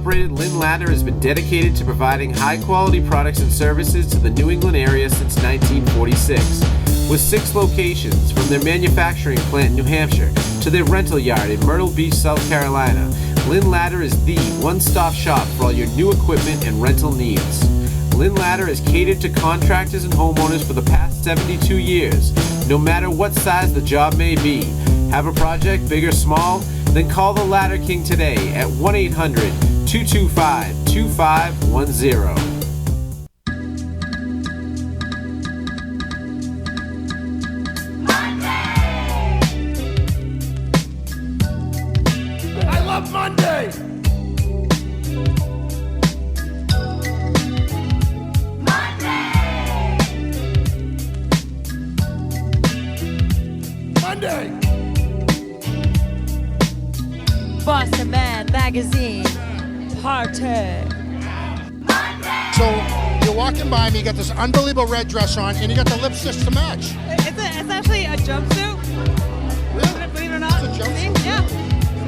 operated Lynn Ladder has been dedicated to providing high-quality products and services to the New England area since 1946. With 6 locations, from their manufacturing plant in New Hampshire to their rental yard in Myrtle Beach, South Carolina, Lynn Ladder is the one-stop shop for all your new equipment and rental needs. Lynn Ladder has catered to contractors and homeowners for the past 72 years, no matter what size the job may be. Have a project, big or small? Then call the Ladder King today at 1-800-225-2510. I love Monday! Monday! Boston Man Magazine Party. So you're walking by me, you got this unbelievable red dress on, and you got the lipsticks to match. It's actually a jumpsuit. Really? Believe it or not. It's a jumpsuit? See? Yeah.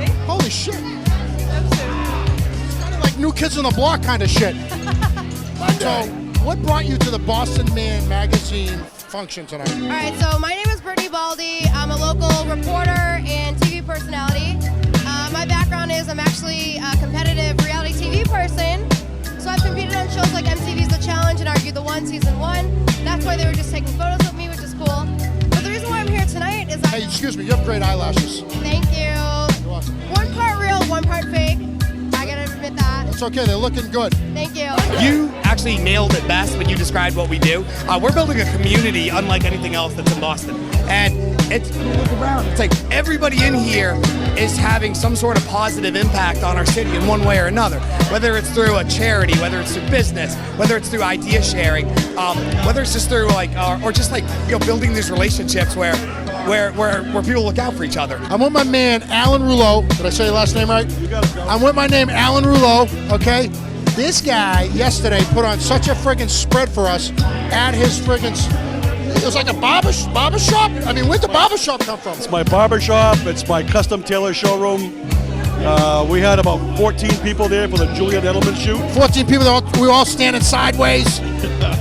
See? Holy shit. Jumpsuit. Kind of like New Kids on the Block kind of shit. So what brought you to the Boston Man Magazine function tonight? All right, so my name is Brittany Baldy. I'm a local reporter and TV personality. My background is I'm actually a competitive reality TV person. So I've competed on shows like MTV's The Challenge and Argue the One Season 1. That's why they were just taking photos with me, which is cool. But the reason why I'm here tonight is Hey, excuse me, you have great eyelashes. Thank you. You're welcome. One part real, one part fake. I gotta admit that. It's okay, they're looking good. Thank you. You actually nailed it best when you described what we do. We're building a community unlike anything else that's in Boston. And it's, look around, it's like everybody in here is having some sort of positive impact on our city in one way or another. Whether it's through a charity, whether it's through business, whether it's through idea sharing, whether it's just through like, or just like, you know, building these relationships where people look out for each other. I'm with my man, Alan Rouleau. Did I say your last name right? You got it, I'm with my name, Alan Rouleau, okay? This guy yesterday put on such a friggin' spread for us at his friggin', it was like a barber shop? I mean, where'd the barber shop come from? It's my barber shop. It's my custom tailor showroom. We had about 14 people there for the Julian Edelman shoot. 14 people, we were all standing sideways.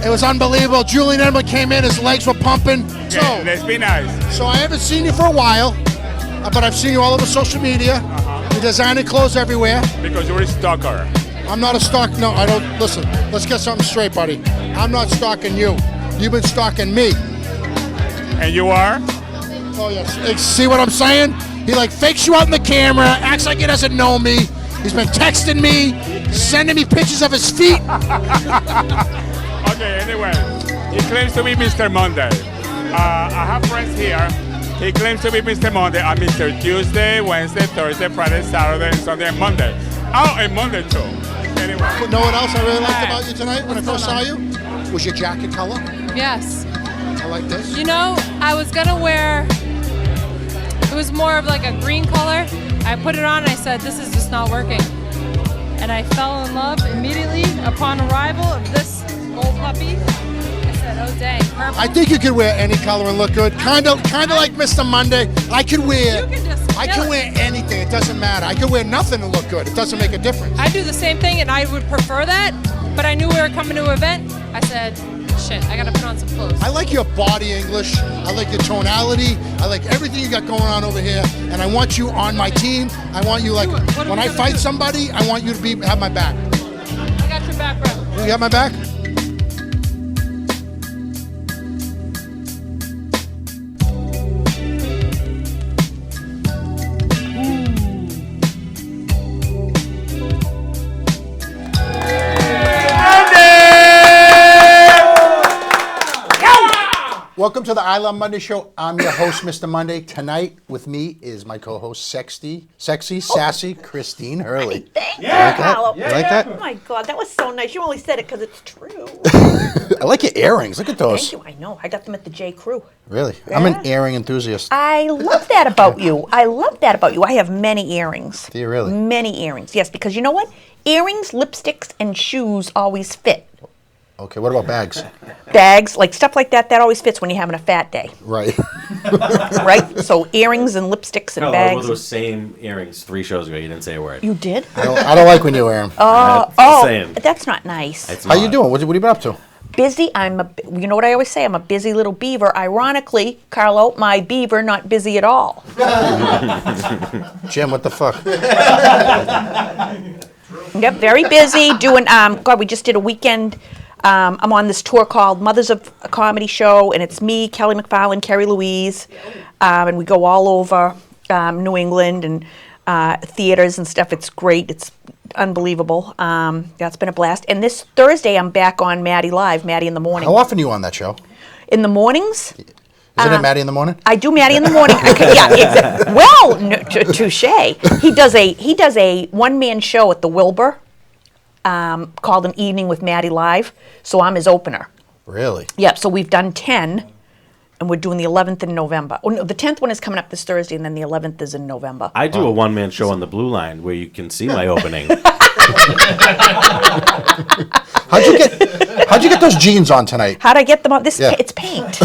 It was unbelievable. Julian Edelman came in, his legs were pumping. So, let's be nice. So I haven't seen you for a while, but I've seen you all over social media. You're designing clothes everywhere. Because you're a stalker. I'm not a stalker. No, I don't. Listen, let's get something straight, buddy. I'm not stalking you. You've been stalking me. And you are? Oh, yes. See what I'm saying? He like fakes you out in the camera, acts like he doesn't know me. He's been texting me, sending me pictures of his feet. Okay, anyway, he claims to be Mr. Monday. I have friends here. He claims to be Mr. Monday. I'm Mr. Tuesday, Wednesday, Thursday, Friday, Saturday, and Sunday, and Monday. Oh, and Monday too. Anyway. But know what else I really liked about you tonight when I first saw you? Was your jacket color? Yes. I like this. You know, I was gonna wear, it was more of like a green color. I put it on and I said, this is just not working. And I fell in love immediately upon arrival of this old puppy. I said, oh dang, purple. I think you could wear any color and look good. Kind of like Mr. Monday. I can wear anything. It doesn't matter. I can wear nothing and look good. It doesn't make a difference. I do the same thing and I would prefer that, but I knew we were coming to an event. I said, shit, I gotta put on some clothes. I like your body English. I like your tonality. I like everything you got going on over here. And I want you on my team. I want you like, when I fight somebody, I want you to have my back. I got your back, bro. You got my back? Welcome to the I Love Monday show. I'm your host, Mr. Monday. Tonight with me is my co-host, sexy, sassy Christine Hurley. Thank you. You like that? You like that? Oh my God, that was so nice. You only said it because it's true. I like your earrings. Look at those. Thank you. I know. I got them at the J. Crew. Really? I'm an earring enthusiast. I love that about you. I love that about you. I have many earrings. Do you really? Many earrings. Yes, because you know what? Earrings, lipsticks, and shoes always fit. Okay, what about bags? Bags, like stuff like that, that always fits when you're having a fat day, Right. right? So earrings and lipsticks and Carl, I bags. wore those same earrings 3 shows ago. You didn't say a word. You did? I don't like when you wear them. Oh, saying. that's not nice. It's How you not. doing? What have you been up to? Busy. You know what I always say? I'm a busy little beaver. Ironically, Carlo, my beaver, not busy at all. Jim, what the fuck? Yep, very busy doing. God, we just did a weekend. I'm on this tour called Mothers of a Comedy Show, and it's me, Kelly McFarland, Carrie Louise, and we go all over New England and theaters and stuff. It's great. It's unbelievable. That's been a blast. And this Thursday, I'm back on Maddie Live, Maddie in the Morning. How often are you on that show? In the mornings? Isn't it Maddie in the morning? I do Maddie in the morning. Okay, yeah, exactly. Well, touche. He does a one-man show at the Wilbur called An Evening with Maddie Live. So I'm his opener. Really? Yeah. So we've done 10, and we're doing the 11th in November. Oh no, the 10th one is coming up this Thursday, and then the 11th is in November. I do a one-man show on the Blue Line where you can see my opening. How'd you get those jeans on tonight? How'd I get them on? Yeah. It's paint.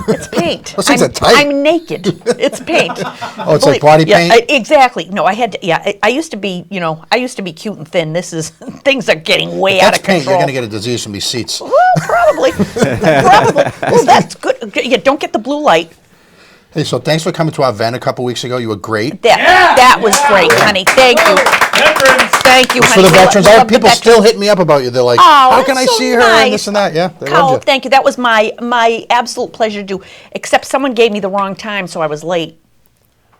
It's paint. Those things are tight. I'm naked. It's paint. Oh, it's like body paint? Yeah, exactly. No, I had to. Yeah, I used to be. I used to be cute and thin. This is things are getting way out That's of paint. control. You're going to get a disease from these seats. Well, probably. Probably. Well, that's good. Yeah, don't get the blue light. Hey, so thanks for coming to our event a couple weeks ago. You were great. That was great, honey. Thank you. Thank you, It's honey. for the veterans. We I love have the people veterans. still hitting me up about you. They're like, Oh, how that's can I so see her nice. and this and that? Yeah, they Carl, loved you. thank you. That was my absolute pleasure to do. Except someone gave me the wrong time, so I was late.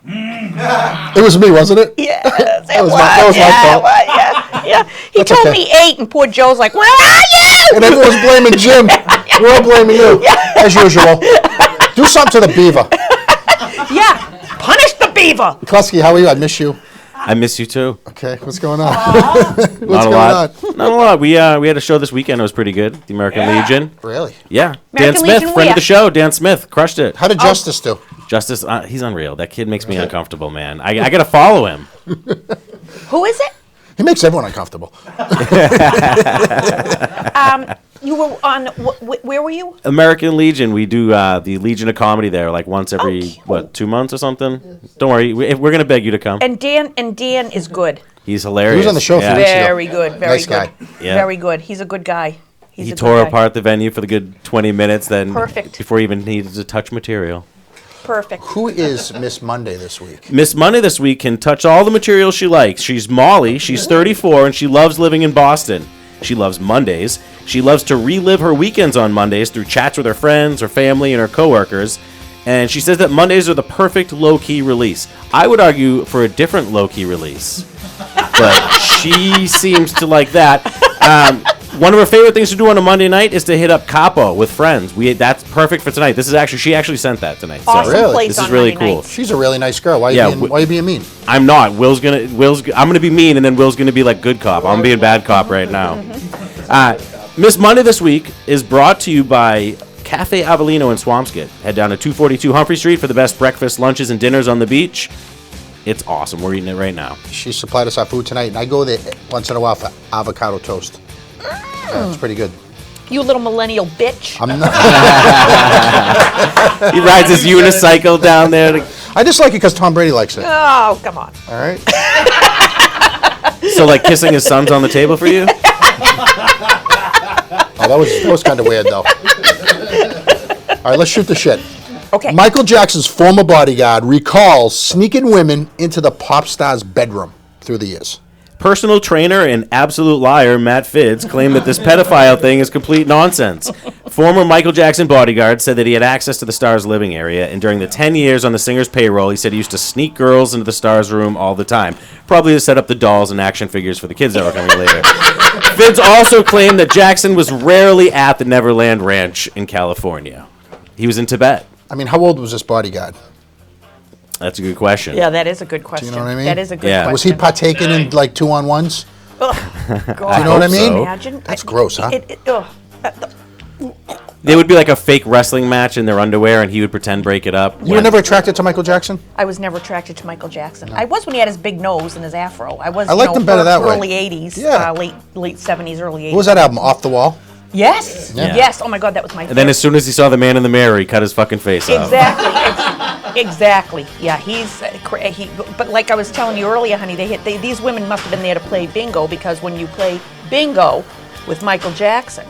It was me, wasn't it? Yes, That was my fault. Yeah. He That's told okay. me 8, and poor Joe's like, "Where are you?" And everyone's blaming Jim. We're all blaming you, as usual. Do something to the beaver. Yeah, punish the beaver. Klasky, how are you? I miss you. I miss you too. Okay, what's going on? Not a lot. on? Not a lot. We had a show this weekend. It was pretty good. The American Legion. Really? Yeah. Dan American Smith, Legion friend where? of the show. Dan Smith crushed it. How did Justice do? Justice, he's unreal. That kid makes me uncomfortable, man. I got to follow him. Who is it? He makes everyone uncomfortable. You were on. Where were you? American Legion. We do the Legion of Comedy there, like once every 2 months or something. Don't worry, we're gonna beg you to come. And Dan is good. He's hilarious. He was on the show Yeah. for weeks ago. Very good. Very Nice good. guy. Yeah. Very good. He's a good guy. He's He a good tore guy. apart the venue for the good 20 minutes. Then Perfect. before he even needed to touch material. Perfect. Who is Miss Monday this week? Miss Monday this week can touch all the material she likes. She's Molly. She's 34 and she loves living in Boston. She loves Mondays. She loves to relive her weekends on Mondays through chats with her friends, her family, and her coworkers. And she says that Mondays are the perfect low-key release. I would argue for a different low-key release, but she seems to like that. One of her favorite things to do on a Monday night is to hit up Capo with friends. That's perfect for tonight. She actually sent that tonight. Awesome So place this on is really Monday cool. nights. She's a really nice girl. Why are you being mean? I'm not. I'm gonna be mean, and then Will's gonna be like good cop. I'm being bad cop right now. Miss Monday this week is brought to you by Cafe Avellino in Swampscott. Head down to 242 Humphrey Street for the best breakfast, lunches, and dinners on the beach. It's awesome. We're eating it right now. She supplied us our food tonight, and I go there once in a while for avocado toast. Yeah, it's pretty good. You little millennial bitch. I'm not. He rides his unicycle down there. I just like it because Tom Brady likes it. Oh, come on. All right. So, like, kissing his son's on the table for you? Oh, that was kind of weird, though. All right, let's shoot the shit. Okay. Michael Jackson's former bodyguard recalls sneaking women into the pop star's bedroom through the years. Personal trainer and absolute liar Matt Fidds claimed that this pedophile thing is complete nonsense. Former Michael Jackson bodyguard said that he had access to the star's living area, and during the 10 years on the singer's payroll, he said he used to sneak girls into the star's room all the time, probably to set up the dolls and action figures for the kids that were coming later. Fidds also claimed that Jackson was rarely at the Neverland Ranch in California. He was in Tibet. I mean, how old was this bodyguard? That's a good question. Yeah, that is a good question. Do you know what I mean? That is a good Yeah. question. Was he partaking in like 2-on-1s? God. You know what I mean? so. Imagine. That's gross, huh? They would be like a fake wrestling match in their underwear, and he would pretend break it up. You were never attracted to Michael Jackson? I was never attracted to Michael Jackson. I was when he had his big nose and his afro. I was. I liked him better that way. Early '80s, Yeah. late '70s, early '80s. What was that album? Off the Wall? Yes. Yeah. Yes. Oh my God, that was my. And then as soon as he saw the man in the mirror, he cut his fucking face off. Exactly. Exactly. Yeah, he's he. But like I was telling you earlier, honey, these women must have been there to play bingo, because when you play bingo with Michael Jackson,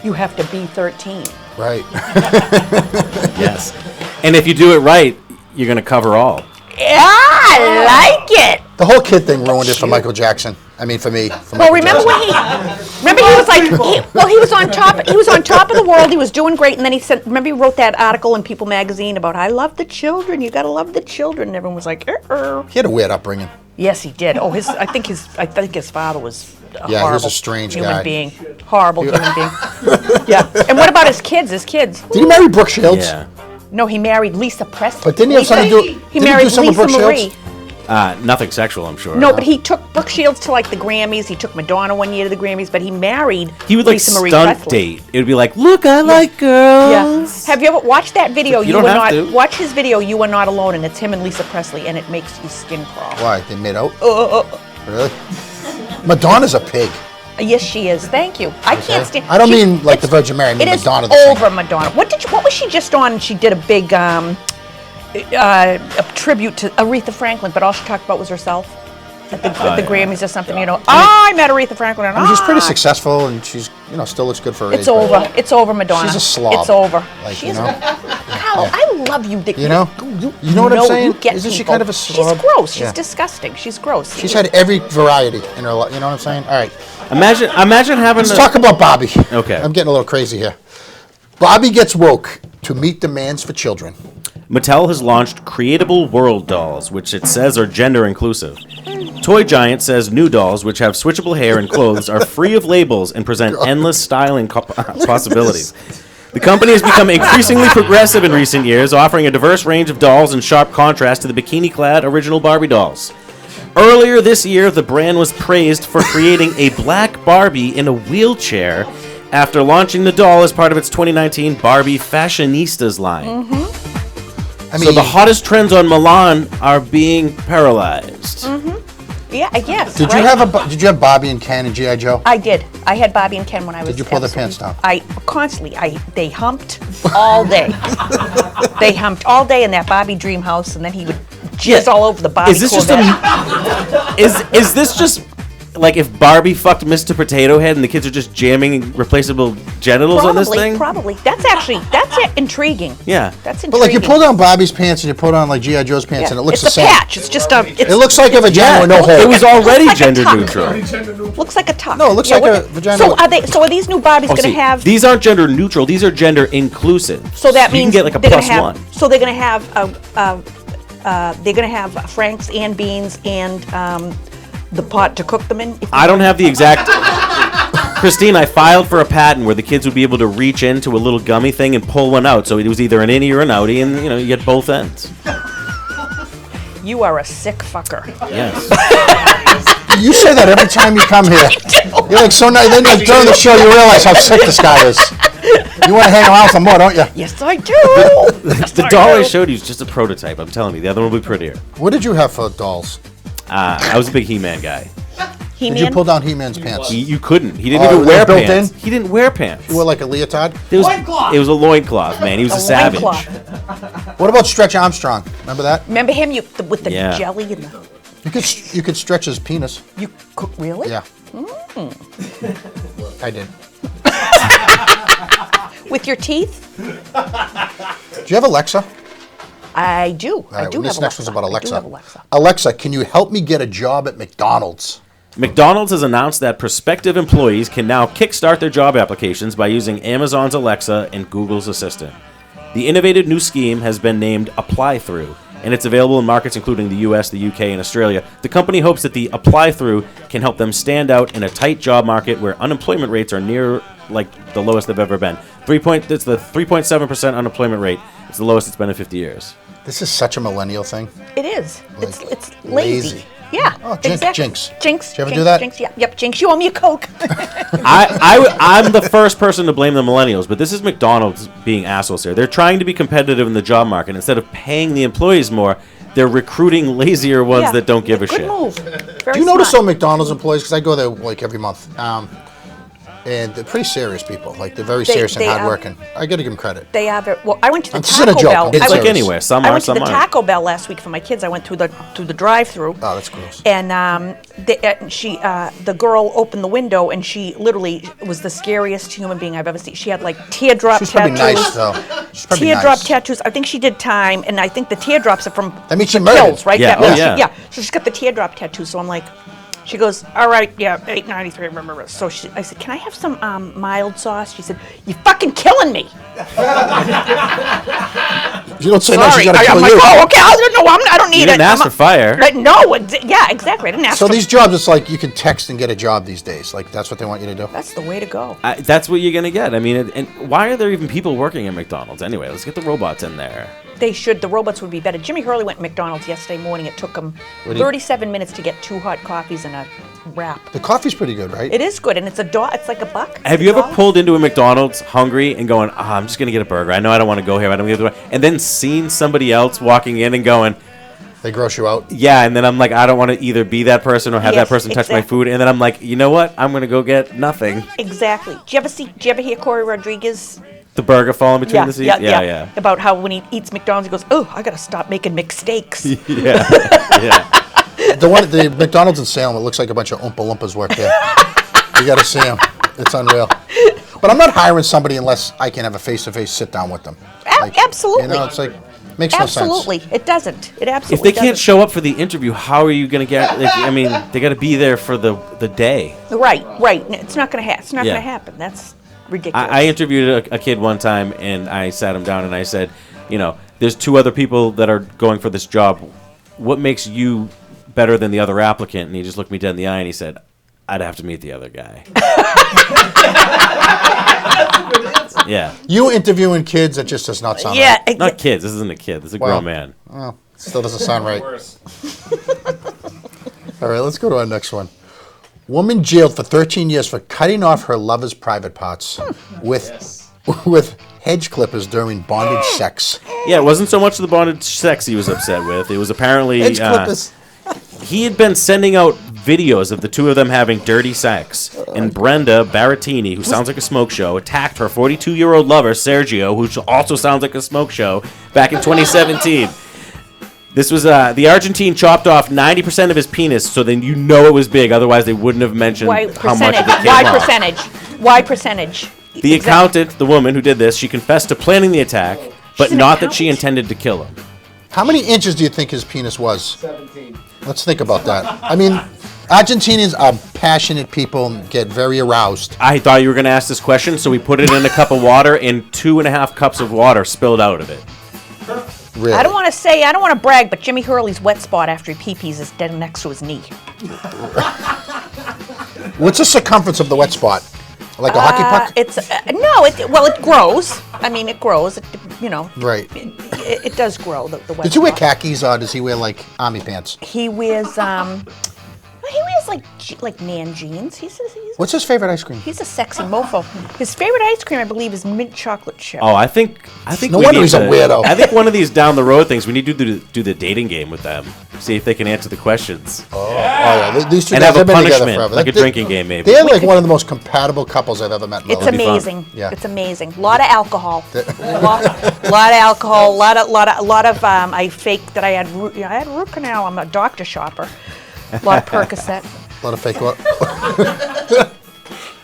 you have to be 13. Right. Yes. And if you do it right, you're gonna cover all. Yeah, I like it. The whole kid thing ruined it for Michael Jackson. I mean, for me. For Well, Michael remember Jackson. when he was like, he was on top. He was on top of the world. He was doing great, and then he said, remember he wrote that article in People magazine about I love the children. You got to love the children. And everyone was like, He had a weird upbringing. Yes, he did. Oh, I think his father was a Yeah, he was horrible a strange human guy. being. Horrible human being. Yeah. And what about his kids? Did he marry Brooke Shields? Yeah. No, he married Lisa Presley. But didn't he have something to do? He didn't married do something with Lisa Brooke Marie. Shields? Nothing sexual, I'm sure. No, but he took Brooke Shields to like the Grammys. He took Madonna one year to the Grammys, but he married He would like Lisa Marie stunt Presley. date. It would be like, look, I like girls. Yeah. Have you ever watched that video? You don't Are have not. to. Watch his video. You Are Not Alone, and it's him and Lisa Presley, and it makes your skin crawl. Why? They made out? Really? Madonna's a pig. Yes, she is. Thank you. I can't stand. I don't mean like the Virgin Mary. I mean It is Madonna. The singer. over Madonna. What was she just on? She did a big a tribute to Aretha Franklin, but all she talked about was herself at the Grammys or something. You know, I met Aretha Franklin, and I mean, she's pretty successful, and she's still looks good for her age. It's over. It's over, Madonna. She's a slob. It's over. Like, She's you know? Carl, I love you, Dick. You know? You know what I'm saying? You get Isn't she people. kind of a slob? She's gross. She's Yeah. disgusting. She's gross. She's had every variety in her life. You know what I'm saying? All right. Imagine having Let's talk about Bobby. Okay. I'm getting a little crazy here. Bobby gets woke to meet demands for children. Mattel has launched Creatable World dolls, which it says are gender inclusive. Toy Giant says new dolls, which have switchable hair and clothes, are free of labels and present endless styling possibilities. The company has become increasingly progressive in recent years, offering a diverse range of dolls in sharp contrast to the bikini-clad original Barbie dolls. Earlier this year, the brand was praised for creating a black Barbie in a wheelchair after launching the doll as part of its 2019 Barbie Fashionistas line. I mean, So the hottest trends on Milan are being paralyzed. Yeah, I guess. Did you have Bobby and Ken and G.I. Joe? I did. I had Bobby and Ken when I was. Did you pull their absolutely- pants down? They humped all day. They humped all day in that Bobby dream house, and then he would jizz all over the Bobby. Is this just Corvette. is this just like if Barbie fucked Mr. Potato Head and the kids are just jamming replaceable genitals on this thing? Probably. That's intriguing. Yeah. That's intriguing. But like you pull down Bobby's pants and you pull down like G.I. Joe's pants Yeah. and it looks it's the a same. patch. It's just a. It looks like a vagina with no hole. It was already like a gender tuck. neutral. Looks like a tuck. No, it looks like a vagina. So are these new Barbies Oh, going to see, have? these aren't gender neutral. These are gender inclusive. So that you means can get like a they're gonna plus have, one. So they're going to have Franks and beans and the pot to cook them in. I don't have the exact. Christine, I filed for a patent where the kids would be able to reach into a little gummy thing and pull one out. So it was either an innie or an outie, and you get both ends. You are a sick fucker. Yes. You say that every time you come here. You're like so nice. Then like, during the show you realize how sick this guy is. You want to hang around for more, don't you? Yes, I do. The doll I showed you is just a prototype. I'm telling you, the other one will be prettier. What did you have for dolls? I was a big He-Man guy. Did you pull down He-Man's pants? You couldn't. He didn't Oh, even wear built pants. in? He didn't wear pants. You wore like a leotard? It was a loincloth, man. He was a savage. What about Stretch Armstrong? Remember that? Remember him with the Yeah. jelly and the. You could stretch his penis. You cook really? Yeah. I did. With your teeth? Do you have Alexa? I do. All right, I do this have next Alexa. one's about I do Alexa. have Alexa. Alexa, can you help me get a job at McDonald's? McDonald's has announced that prospective employees can now kickstart their job applications by using Amazon's Alexa and Google's Assistant. The innovative new scheme has been named Apply Through, and it's available in markets including the US, the UK, and Australia. The company hopes that the Apply Through can help them stand out in a tight job market where unemployment rates are near like the lowest they've ever been. It's the 3.7% unemployment rate. It's the lowest it's been in 50 years. This is such a millennial thing. It is. Like, It's lazy. Yeah. Oh, exactly. Jinx. Jinx. Did you ever Jinx, do that? Jinx, yep. Jinx, you owe me a Coke. I'm the first person to blame the millennials, but this is McDonald's being assholes here. They're trying to be competitive in the job market. Instead of paying the employees more, they're recruiting lazier ones Yeah. that don't give a Good shit. move. Very Do you notice smart. some McDonald's employees, because I go there like every month, And they're pretty serious people. Like, they're very serious and hardworking. I got to give them credit. They are. Well, I went to the This isn't a Taco joke. Bell. It's like anywhere. Some I are, went to some the aren't. Taco Bell last week for my kids. I went through the drive-through. Oh, that's gross. And the girl opened the window, and she literally was the scariest human being I've ever seen. She had like teardrop She's tattoos. probably nice, though. She's probably Teardrop nice. tattoos. I think she did time, and I think the teardrops are from That means she the murdered. kills, right? Yeah, That- oh, yeah. Yeah. So she's got the teardrop tattoo. So I'm like, she goes, all right, yeah, $8.93. Remember? So I said, can I have some mild sauce? She said, you fucking killing me. You don't say no, Sorry. she's got to kill I'm like, you. oh, okay. I don't need You didn't it. ask for fire. No. Yeah, exactly. I didn't ask So for these jobs, it's like you can text and get a job these days. Like, that's what they want you to do. That's the way to go. That's what you're gonna get. I mean, and why are there even people working at McDonald's anyway? Let's get the robots in there. They should. The robots would be better. Jimmy Hurley went to McDonald's yesterday morning. It took him 37 minutes to get 2 hot coffees and a wrap. The coffee's pretty good, right? It is good, and it's like $1. Have you ever pulled into a McDonald's hungry and going, I'm just gonna get a burger. I know I don't want to go here. I don't get the and then seen somebody else walking in and going, They gross you out. yeah, and then I'm like, I don't want to either be that person or have that Yes, person touch my exactly. food, and then I'm like, you know what? I'm gonna go get nothing. Exactly. Do you ever hear Corey Rodriguez? The burger falling between the seats. Yeah. About how when he eats McDonald's, he goes, "Oh, I gotta stop making McSteaks." Yeah. The McDonald's in Salem, it looks like a bunch of Oompa Loompas work there. You got to see them. It's unreal. But I'm not hiring somebody unless I can have a face-to-face sit-down with them. Absolutely. You know, it's like, makes no sense. Absolutely, it doesn't. It If absolutely. they can't doesn't. show up for the interview, how are you gonna get? Like, I mean, they got to be there for the day. Right. It's not gonna happen. It's not Yeah. gonna happen. That's ridiculous. I interviewed a kid one time, and I sat him down and I said, there's 2 other people that are going for this job. What makes you better than the other applicant? And he just looked me dead in the eye and he said, I'd have to meet the other guy. Yeah. You interviewing kids, that just does not sound right. Not kids. This isn't a kid. This is a grown man. Well, still doesn't sound right. All right, let's go to our next one. Woman jailed for 13 years for cutting off her lover's private parts with hedge clippers during bondage sex. Yeah, it wasn't so much the bondage sex he was upset with. It was apparently Hedge clippers. he had been sending out videos of the 2 of them having dirty sex. And Brenda Barattini, who sounds like a smoke show, attacked her 42-year-old lover, Sergio, who also sounds like a smoke show, back in 2017. This was, the Argentine chopped off 90% of his penis, so then it was big. Otherwise, they wouldn't have mentioned how much of it came off. Why percentage? The accountant, the woman who did this, she confessed to planning the attack, but She's an not that she accountant? intended to kill him. How many inches do you think his penis was? 17. Let's think about that. I mean, Argentinians are passionate people and get very aroused. I thought you were going to ask this question, so we put it in a cup of water, and 2.5 cups of water spilled out of it. Really? I don't want to brag, but Jimmy Hurley's wet spot after he pee-pees is dead next to his knee. What's the circumference of the wet spot? Like a hockey puck? It's it grows. I mean, it grows. Right. It does grow. The wet Does he wear spot. khakis or does he wear like army pants? He wears like Nan jeans. He's What's his favorite ice cream? a sexy mofo. His favorite ice cream, I believe, is mint chocolate chip. Oh, I think No we wonder need he's a weirdo. I think one of these down the road things we need to do the dating game with them. See if they can answer the questions. Oh yeah, these 2 And guys have a have been together punishment, forever. like a drinking game, maybe. They're like one of the most compatible couples I've ever met in my It's life. be fun. amazing. Yeah. It's amazing. A lot of alcohol. lot of alcohol. A lot of. I faked that I had root canal. I'm a doctor shopper. A lot of Percocet. A lot of fake what?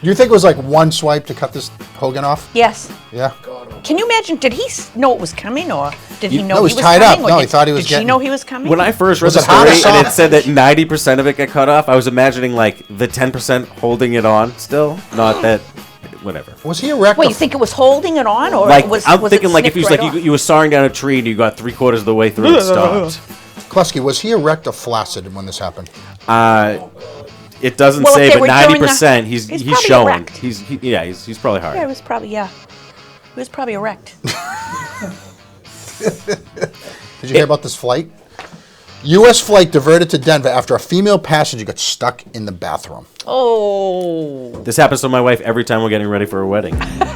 You think it was like one swipe to cut this Hogan off? Yes. Yeah. Can you imagine? Did he know it was coming, or did he know No, he he's was tied up. coming? or No, he did- thought he was Did getting- she know he was coming? When I first read Was the it hard or story and it soft? said that 90% of it got cut off, I was imagining like the 10% holding it on still, not that whatever. Was he erect? Wait, you think it was holding it on, or Like was I'm was thinking it like if he was snipped like right you were sawing down a tree and you got 3/4 of the way through and stopped. Klasky, was he erect or flaccid when this happened? It doesn't Well, if say, they but were during the- 90% he's he's probably showing. erect. He's probably hard. off? Yeah, it was probably He was probably erect. Did you hear about this flight? U.S. flight diverted to Denver after a female passenger got stuck in the bathroom. Oh. This happens to my wife every time we're getting ready for a wedding.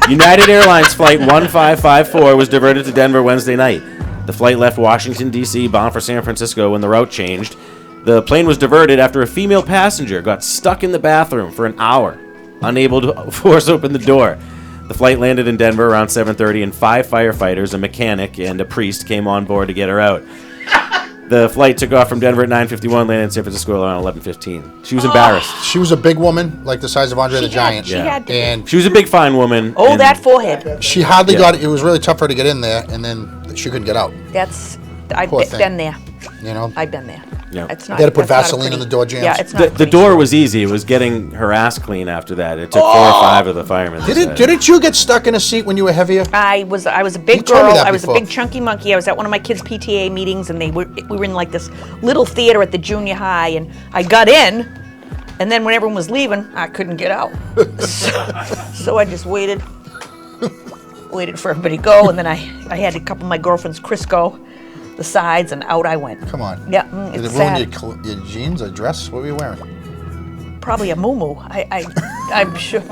United Airlines flight 1554 was diverted to Denver Wednesday night. The flight left Washington, D.C., bound for San Francisco when the route changed. The plane was diverted after a female passenger got stuck in the bathroom for an hour. unable to force open the door. The flight landed in Denver around 7:30, and 5 firefighters, a mechanic, and a priest came on board to get her out. The flight took off from Denver at 9:51, landed in San Francisco around 11:15. She was embarrassed. She was a big woman, like the size of Andre the Giant. She had to be. And She was a big, fine woman. Oh, and that forehead. she hardly got it. It was really tough for her to get in there, and then she couldn't get out. I've Poor thing. been there. You know? I've been there. Yeah. It's not. They had to put that's not a Vaseline in pretty- the door jams? Yeah, it's not. The pretty. door was easy. It was getting her ass clean after that. It took 4 or 5 of the firemen. Didn't you get stuck in a seat when you were heavier? I was a You big told me girl. that I was a before. big chunky monkey. I was at one of my kids' PTA meetings, and we were in like this little theater at the junior high, and I got in, and then when everyone was leaving, I couldn't get out. so I just waited for everybody to go, and then I had a couple of my girlfriends, Crisco, the sides, and out I went. Come on. Yeah, Did it's it ruin sad. your jeans or dress? What were you wearing? Probably a muumuu. I'm sure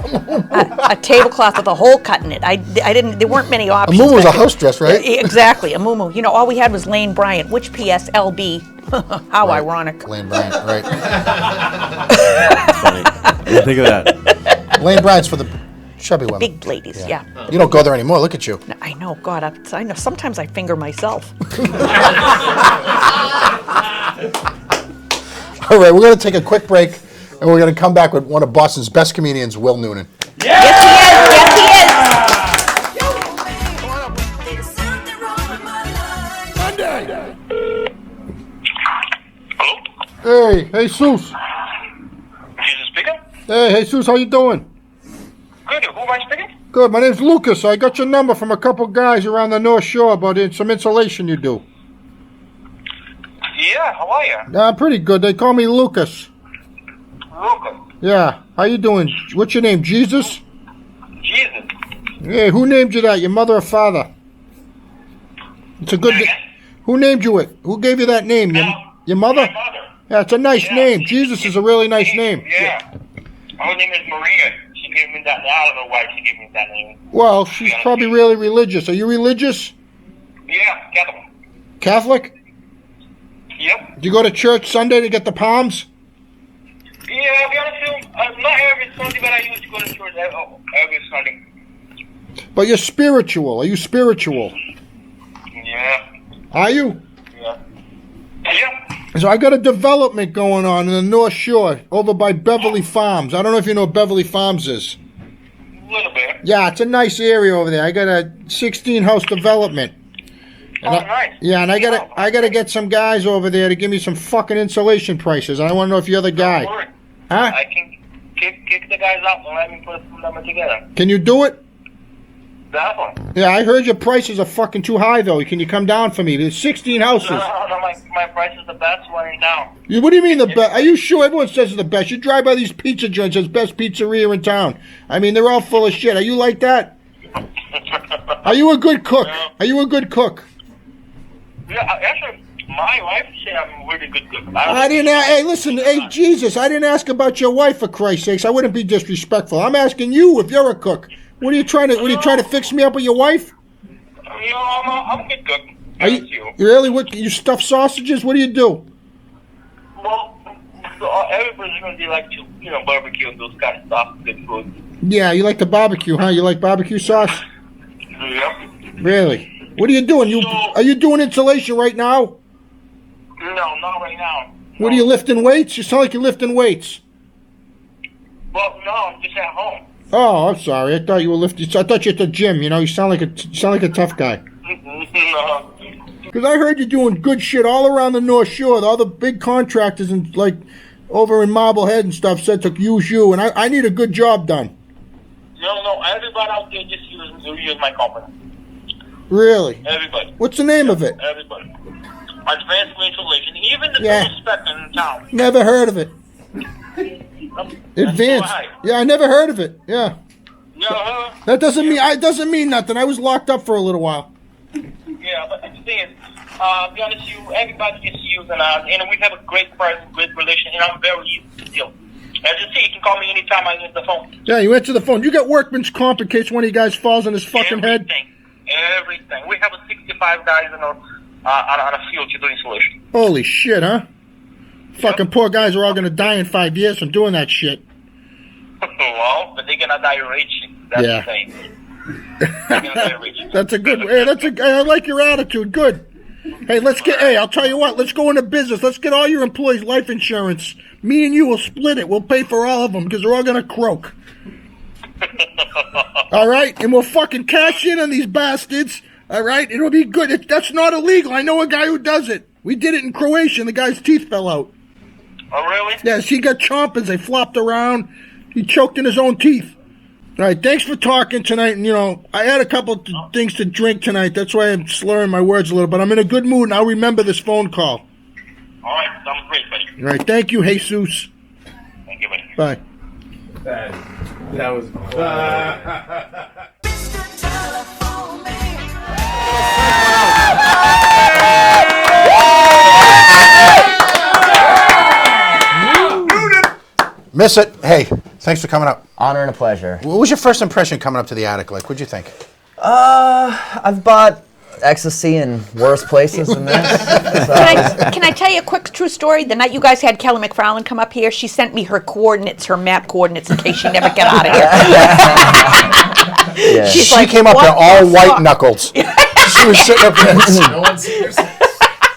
a tablecloth with a hole cut in it. I didn't. There weren't many A options. muumuu was a back then. house dress, right? Exactly, a muumuu. You know, all we had was Lane Bryant, which P.S. LB. How Right. ironic. Lane Bryant, right. Funny. Didn't think of that. Lane Bryant's for the chubby women. Big ladies, yeah. You don't go there anymore. Look at you. I know, God, I know. Sometimes I finger myself. All right, we're going to take a quick break, and we're going to come back with one of Boston's best comedians, Will Noonan. Yes, he Hey, Jesus. Jesus speaking? Hey, Jesus, how you doing? Good. Who am I speaking? Good. My name's Lucas. I got your number from a couple guys around the North Shore about some insulation you do. Yeah, how are you? Yeah, I'm pretty good. They call me Lucas. Lucas. Yeah. How you doing? What's your name? Jesus? Jesus. Hey, who named you that? Your mother or father? It's a good. Who named you it? Who gave you that name? Your mother? My mother. Yeah, it's a nice name. Jesus is a really nice name. Yeah. Her name is Maria. She gave me that. I don't know why she gave me that name. Well, she's probably really religious. Are you religious? Yeah, Catholic. Catholic? Yep. Do you go to church Sunday to get the palms? Yeah, I'll be honest with you. Not every Sunday, but I used to go to church every Sunday. But you're spiritual. Are you spiritual? Yeah. Are you? Yeah. Yeah. So I got a development going on in the North Shore over by Beverly Farms. I don't know if you know what Beverly Farms is. A little bit. Yeah, it's a nice area over there. I got a 16-house development. And Nice. Yeah, and I gotta get some guys over there to give me some fucking insulation prices. I want to know if you're the guy. Don't worry. Huh? I can kick the guys out and let me put them together. Can you do it? Definitely. Yeah, I heard your prices are fucking too high though. Can you come down for me? There's 16 houses. No, my price is the best one in town. What do you mean the best? Are you sure? Everyone says it's the best. You drive by these pizza joints, it's best pizzeria in town. I mean, they're all full of shit. Are you like that? Are you a good cook? No. Are you a good cook? Yeah, actually, my wife said I'm a really good cook. I didn't. Hey, listen. Hey, Jesus, I didn't ask about your wife for Christ's sakes. I wouldn't be disrespectful. I'm asking you if you're a cook. What are you trying to? What are you trying to fix me up with your wife? You know, I'm a good cook. Are you really? What you stuff sausages? What do you do? Well, every Brazilian, they like to, barbecue and those kind of stuff, good food. Yeah, you like the barbecue, huh? You like barbecue sauce? Yep. Really? What are you doing? Are you doing insulation right now? No, not right now. What are you lifting weights? You sound like you're lifting weights. Well, no, I'm just at home. Oh, I'm sorry. I thought you were lifting. I thought you were at the gym. You know, you sound like a tough guy. No. Because I heard you're doing good shit all around the North Shore. All the big contractors and like over in Marblehead and stuff said to use you, and I need a good job done. No, everybody out there just use my company. Really? Everybody. What's the name of it? Everybody. Advanced insulation. Even the Yeah. biggest spec in town. Never heard of it. Advanced. Right. Yeah, I never heard of it. Yeah. No, That doesn't mean nothing. I was locked up for a little while. yeah, but the thing is, to be honest with you, everybody just using us, and we have a great price, great relation, and I'm very easy to deal. As you see, you can call me anytime I get the phone. Yeah, you answer the phone. You got workman's comp in case one of you guys falls on his fucking head? Everything. We have 65 guys on a field to do installation. Holy shit, huh? Fucking poor guys are all gonna die in 5 years from doing that shit. Well, they're gonna die rich. That's Yeah. the thing. They're gonna die rich. That's a good. Hey, I like your attitude. Good. Hey, I'll tell you what. Let's go into business. Let's get all your employees' life insurance. Me and you will split it. We'll pay for all of them because they're all gonna croak. All right, and we'll fucking cash in on these bastards. All right, it'll be good. That's not illegal. I know a guy who does it. We did it in Croatia, and the guy's teeth fell out. Oh, really? Yes, he got chompers. They flopped around. He choked in his own teeth. All right, thanks for talking tonight. And, I had a couple things to drink tonight. That's why I'm slurring my words a little, but I'm in a good mood, and I'll remember this phone call. All right, sounds great, buddy. All right, thank you, Jesus. Thank you, buddy. Bye. That was. Miss it. Hey, thanks for coming up. Honor and a pleasure. What was your first impression coming up to the attic? Like, what'd you think? I've bought ecstasy in worse places than this. So. Can I tell you a quick true story? The night you guys had Kelly McFarland come up here, she sent me her coordinates, her map coordinates, in case she never get out of here. Yeah. She's She like, came up "What there all the white fuck?" knuckles. She was sitting up there. No one's seen her since.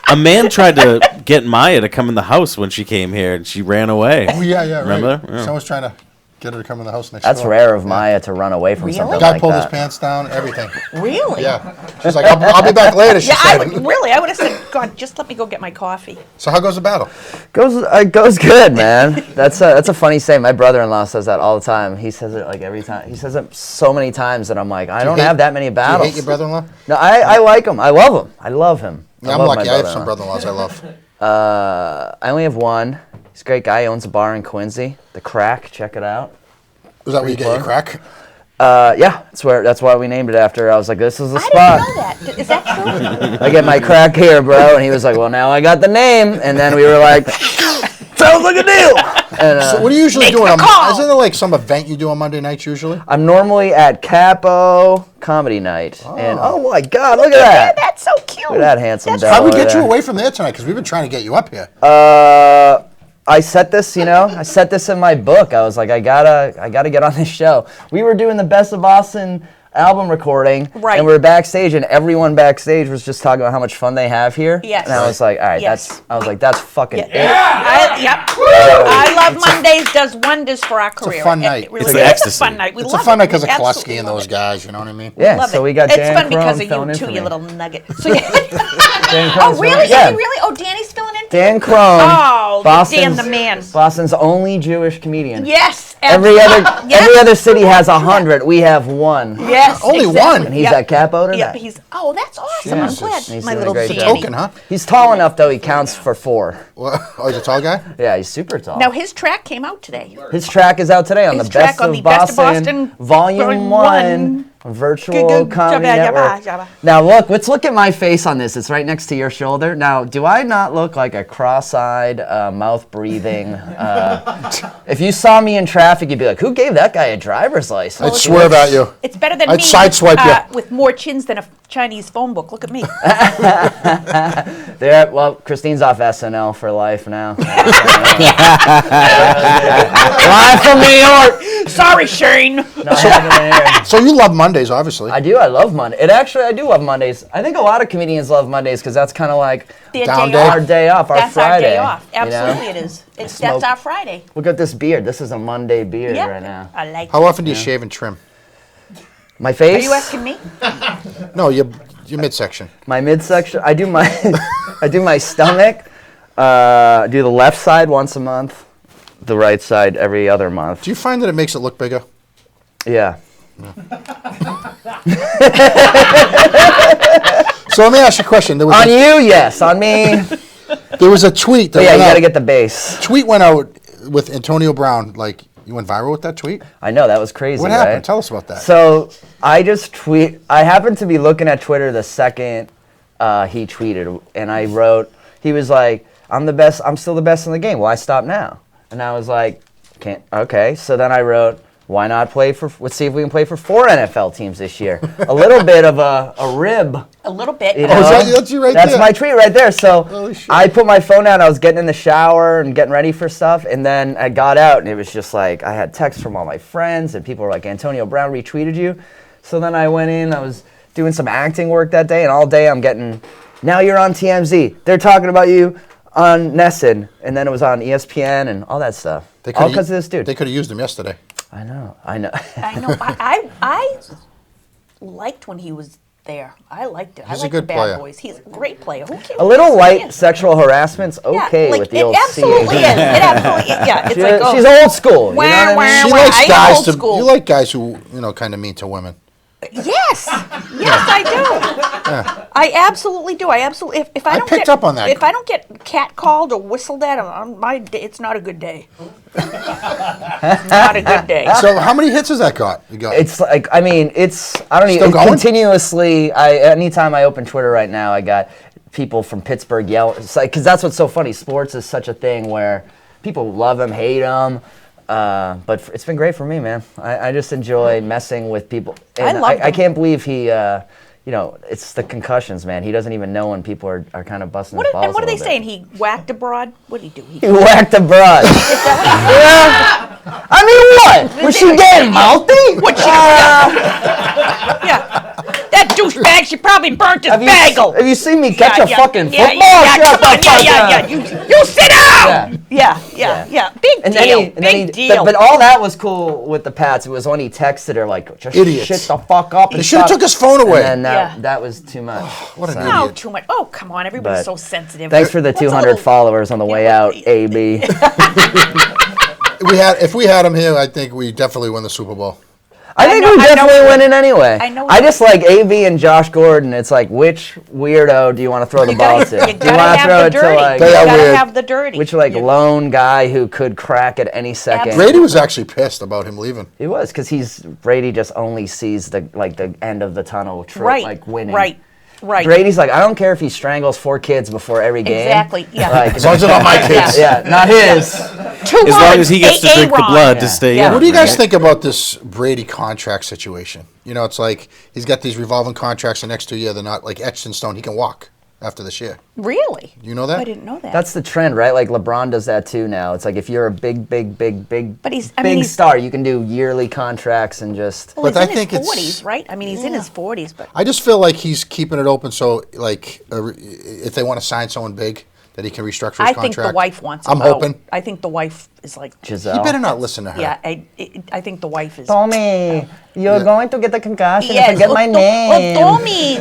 A man tried to get Maya to come in the house when she came here, and she ran away. Oh, yeah, Remember? right. Yeah. Someone's trying to get her to come in the house next That's door. rare of Maya to run away from something Guy like pulled his that. pants down, everything. Really? Yeah. She's like, I'll be back later, she Yeah, I said. would have said, God, just let me go get my coffee. So how goes the battle? Goes good, man. That's a funny saying. My brother-in-law says that all the time. He says it like every time. He says it so many times that I'm like, I don't have that many battles. Do you hate your brother-in-law? No, I like him. I love him. I love him. Yeah, I'm lucky. I have some brother-in-laws I love. I only have one. He's a great guy. He owns a bar in Quincy. The Crack. Check it out. Was that where you get your crack? Yeah, that's why we named it after. I was like, this is the I spot. didn't know that. Is that true? I get my crack here, bro. And he was like, well, now I got the name. And then we were like, sounds like a deal. And, So what do you usually Make do? the call. Isn't there like some event you do on Monday nights usually? I'm normally at Capo Comedy Night. And oh my God, look at that. That's so cute. Look at that handsome devil. How'd we over get you there. away from there tonight? Because we've been trying to get you up here. I set this, I set this in my book. I was like, I gotta get on this show. We were doing the Best of Boston album recording, Right. and we were backstage, and everyone backstage was just talking about how much fun they have here. Yes. And I was like, all right, Yes. that's fucking it. I love Mondays. Does wonders for our career. a fun night. It really It's is. ecstasy. It's a fun night. We It's love a fun it. night because of We Klusky absolutely and love those it. guys, you know what I mean? Yeah, Love so it. we got It's Dan fun because Crone of filling you in too, for you me. little nugget. So Dan oh Crone's really? Yeah. Oh, Danny's filling in. Dan Crone. Oh, Boston's, Dan the man. Boston's only Jewish comedian. Yes. Every yes. every other city has 100. We have one. Yes. Only exactly. one? And he's Yep. at Capo tonight. Yep. That's awesome. Yeah. I'm glad. He's My doing a little great Danny. job. Token, huh? He's tall enough though. He counts for 4. Oh, he's a tall guy? Yeah, he's super tall. Now his track came out today. His track is out today on His the track Best on of the Best of Boston, Boston Volume Volume 1 Virtual Comedy Network. Now look, let's look at my face on this. It's right next to your shoulder. Now, do I not look like a cross-eyed, mouth-breathing? If you saw me in traffic, you'd be like, "Who gave that guy a driver's license?" I'd swerve at you. It's better than I'd me. sideswipe you. With more chins than a Chinese phone book. Look at me. Well, Christine's off SNL for life now. Live from New York. Sorry, Shane. Not happening here. So you love Mondays, obviously. I do. I love Monday. I do love Mondays. I think a lot of comedians love Mondays because that's kind of like Their Down day day. off. our day off, our That's Friday. our day off. you know? Absolutely, it is. That's smoke- our Friday. Look at this beard. This is a Monday beard Yep. right now. I like. How often do you shave and trim? My Are face. you asking me? No, your midsection. My midsection. I do my I do my stomach. Do the left side once a month. The right side every other month. Do you find that it makes it look bigger? Yeah. So let me ask you a question. There was On you, yes. On me. there was a tweet that But yeah, you went got to out. get the base. Tweet went out with Antonio Brown. Like, you went viral with that tweet? I know that was crazy. What happened? Right? Tell us about that. So I happened to be looking at Twitter the second he tweeted, and I wrote, he was like, I'm still the best in the game. Why stop now? And I was like, okay. So then I wrote, why not let's see if we can play for 4 NFL teams this year. A little bit of a rib. A little bit. You know? That's you right That's there. my treat right there. So I put my phone down. I was getting in the shower and getting ready for stuff. And then I got out and it was just like, I had texts from all my friends and people were like, Antonio Brown retweeted you. So then I went in, I was doing some acting work that day, and all day I'm getting, now you're on TMZ. They're talking about you on Nesson. And then it was on ESPN and all that stuff. All because of this dude. They could have used him yesterday. I know. I know. I liked when he was there. I liked it. He's I a good the Bad player. Boys. He's a great player. Who cares? A little light sexual harassment's okay like, with the it old absolutely is. It absolutely is. Yeah, it's like, oh. She's old school. You know what I mean? She likes guys old school. You like guys who, kind of mean to women. Yes, I do. Yeah. I absolutely do. I absolutely. If I don't picked up on that. If I don't get catcalled or whistled at, it's not a good day. Not a good day. So how many hits has that got? You got? It's like, I mean, I don't Still even, going? continuously, anytime I open Twitter right now, I got people from Pittsburgh yell. It's like, because that's what's so funny. Sports is such a thing where people love them, hate them. But it's been great for me, man. I just enjoy messing with people. And I can't believe he, it's the concussions, man. He doesn't even know when people are kind of busting his balls. And what a are they little saying? bit. He whacked a broad? What did he do? He whacked a broad. Yeah. I mean, what? Was she getting mouthy? What she? Yeah. That douchebag, she probably burnt his bagel. Have you seen me catch a fucking football? Come on, yeah. You sit down. Yeah. Big deal. But all that was cool with the Pats. It was when he texted her like, just Idiots. shit the fuck up. They should have took his phone away. And then that was too much. What an No, idiot. too much. Oh, come on. Everybody's so sensitive. Thanks for the 200 followers on the way out, AB. If we had him here, I think we definitely win the Super Bowl. I think we're definitely winning anyway. I just like AB and Josh Gordon. It's like, which weirdo do you want to throw the ball to? You gotta have the dirty. You gotta have the dirty. Which lone guy who could crack at any second. Brady was actually pissed about him leaving. He was, because Brady just only sees the end of the tunnel, like winning. Right. Brady's like, I don't care if he strangles 4 kids before every game. Exactly. Yeah. Like, as long as it's not my kids. Yeah, not his. As long as he gets to drink the blood to stay in. What do you guys think about this Brady contract situation? It's like he's got these revolving contracts the next 2 years. They're not like etched in stone. He can walk after this year. Really? You know that? I didn't know that. That's the trend, right? Like LeBron does that too now. It's like if you're a big he's star, you can do yearly contracts and just. Well, he's in his 40s, right? I mean, he's in his 40s, but I just feel like he's keeping it open so, like, if they want to sign someone big, that he can restructure his contract. I think the wife wants him I'm hoping. I think the wife is like Giselle. You better not listen to her. Yeah, I think the wife is. Tommy, you're going to get the concussion. Yes. Forget my name. Tommy.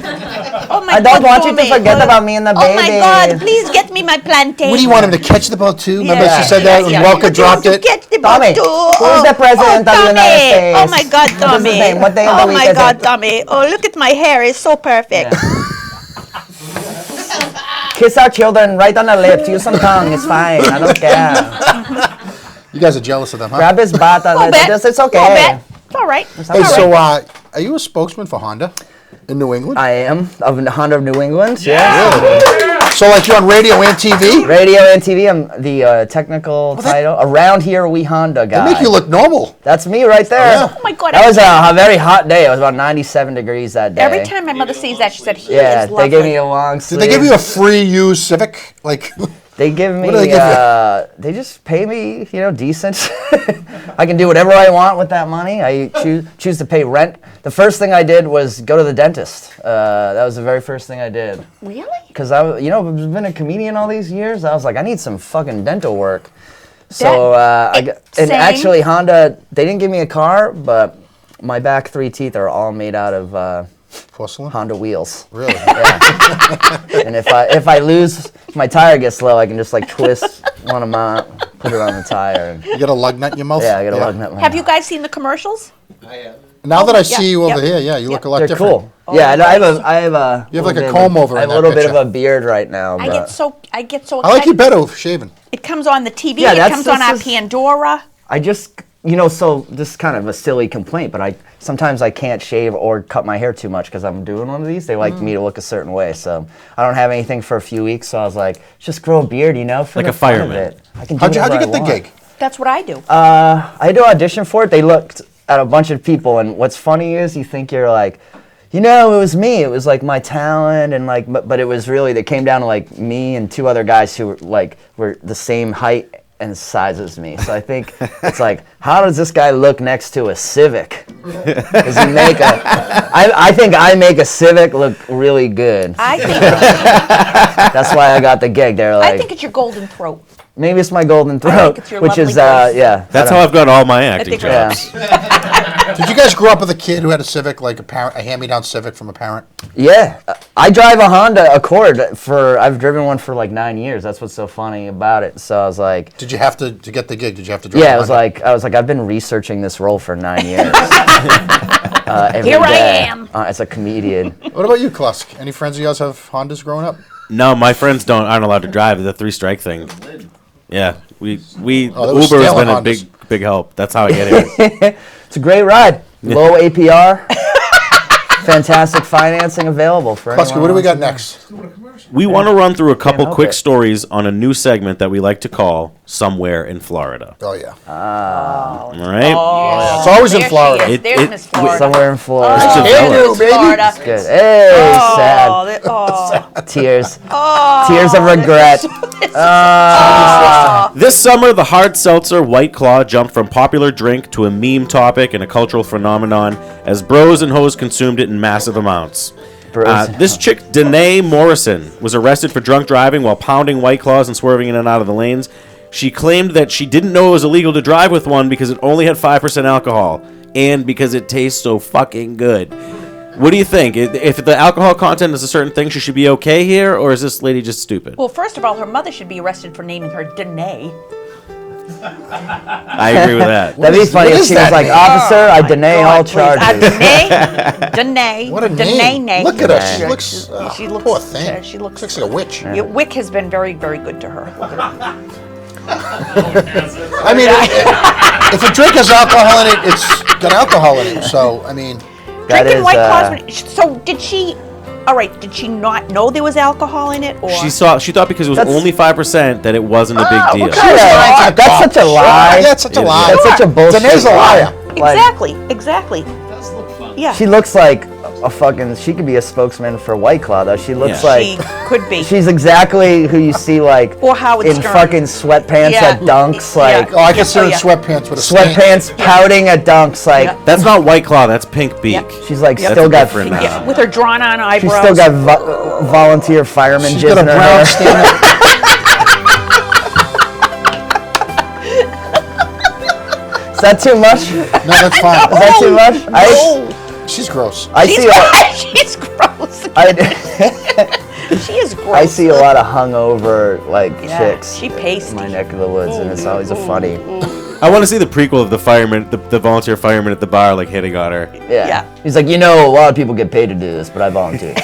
Oh my I don't God, want Tommy. you to forget about me and the baby. Oh my God, please get me my plantain. What do you want him to catch the ball too? Remember Yeah. she said that when Welker dropped it? Catch the ball Tommy, too. who's the president of the United States? Oh my God, What's Tommy. his name? What day of the Oh week my is God, it? Tommy. Oh, look at my hair. It's so perfect. Kiss our children right on the lips. Use some tongue. It's fine. I don't care. You guys are jealous of them, huh? Grab his butt. It's okay. It's all right. Hey, so are you a spokesman for Honda in New England? I am of Honda of New England. Yeah. Really? So like you're on radio and TV? Radio and TV. I'm the technical title. Around here, we Honda guy. They make you look normal. That's me right there. Yeah. Oh my God. That was a very hot day. It was about 97 degrees that day. Every time my mother sees that, she said, he Yeah, is lovely. they gave me a long sleeve. Did they give you a free used Civic? Like They give me, What do they give you? they just pay me, decent. I can do whatever I want with that money. I choose to pay rent. The first thing I did was go to the dentist. That was the very first thing I did. Really? Because I've been a comedian all these years. I was like, I need some fucking dental work. So, actually Honda, they didn't give me a car, but my back 3 teeth are all made out of porcelain? Honda wheels. Really? Yeah. And if I lose, if my tire gets low, I can just like twist one of them out, put it on the tire. And You got a lug nut in your mouth? yeah, I got a lug nut. Have you guys seen the commercials? Now that I see you over here, you look a lot They're different. cool. Yeah, and I have a. You have like a little bit comb of over I in have a that little bit picture. of a beard right now. I get so excited. I like you better with shaven. It comes on the TV. Yeah, It comes on our Pandora. I just, so this is kind of a silly complaint, but sometimes I can't shave or cut my hair too much because I'm doing one of these. They like me to look a certain way, so I don't have anything for a few weeks. So I was like, just grow a beard, for Like the a fun of fireman. it. I can do How'd you whatever get the I want. gig? That's what I do. I had to audition for it. They looked at a bunch of people, and what's funny is you think you're like, it was me. It was like my talent, and like, but it was really, they came down to like me and 2 other guys who were the same height and size as me. So I think it's like, how does this guy look next to a Civic? Does he make I think I make a Civic look really good. I think That's why I got the gig. They're like, I think it's your golden throat. maybe it's my golden I throat, think it's your which lovely is voice. yeah. That's how I've got all my acting think- jobs. Did you guys grow up with a kid who had a Civic, like a hand-me-down Civic from a parent? Yeah, I drive a Honda Accord I've driven one for like 9 years. That's what's so funny about it. So I was like, Did you have to get the gig? Did you have to drive? yeah, a I was Honda? like, I've been researching this role for 9 years. Every Here I day, am. as a comedian. What about you, Klusk? Any friends of yours have Hondas growing up? No, my friends aren't allowed to drive. The 3-strike thing. Yeah, we Oh, they were Uber has stealing been a Hondas. big help. That's how I get here. It's a great ride. Low APR. Fantastic financing available for Klusk, anyone what do we who got wants to next? We want to run through a couple help quick it. stories on a new segment that we like to call Somewhere in Florida. Oh, yeah. All right? Oh, It's always in there Florida. She is. There's Miss Florida. Somewhere in Florida. Oh, Hey, there's Miss baby. Florida. Good. Hey, Oh, sad. oh, Tears. oh, Tears of regret. This summer, the hard seltzer White Claw jumped from popular drink to a meme topic and a cultural phenomenon as bros and hoes consumed it in massive amounts. This chick, Danae Morrison, was arrested for drunk driving while pounding White Claws and swerving in and out of the lanes. She claimed that she didn't know it was illegal to drive with one because it only had 5% alcohol and because it tastes so fucking good. What do you think? If the alcohol content is a certain thing, she should be okay here, or is this lady just stupid? Well, first of all, her mother should be arrested for naming her Danae. I agree with that. That'd be funny if she was like, officer, I deny all charges. Danae. What a Danae. name. Look at her. She Danae. looks, She looks. poor thing. She looks. Looks like a witch. Yeah, Wick has been very, very good to her. I mean, if a drink has alcohol in it, it's got alcohol in it. So, I mean, That Drinking is, White Claws. So did she? All right. Did she not know there was alcohol in it, or She thought because it was That's- only 5% that it wasn't a big deal. Yeah, that's such a lie. that's such a lie. That's such a bullshit. Danae's a liar. Exactly. Exactly. Yeah. She looks like a fucking. She could be a spokesman for White Claw, though. She looks Yeah. like. She could be. She's exactly who you see like Or Howard in Stern. fucking sweatpants Yeah. at Dunks, like Oh, I can see her in Yeah. sweatpants with a stain. sweatpants pouting at Dunks, like Yeah. That's not White Claw, that's Pink Beak. Yep. she's like That's still got. different. Yeah, with her drawn-on She's eyebrows. still got volunteer fireman She's jizz got a in her brown hair. stain. Is that too much? Is No, that's fine. that too much? She's gross. I She's, see. she's gross. She is gross. I see a lot of hungover like Yeah, chicks she pasty. in my neck of the woods, and it's always a funny. I want to see the prequel of the fireman, the volunteer fireman at the bar, like hitting on her. Yeah. He's like, a lot of people get paid to do this, but I volunteer.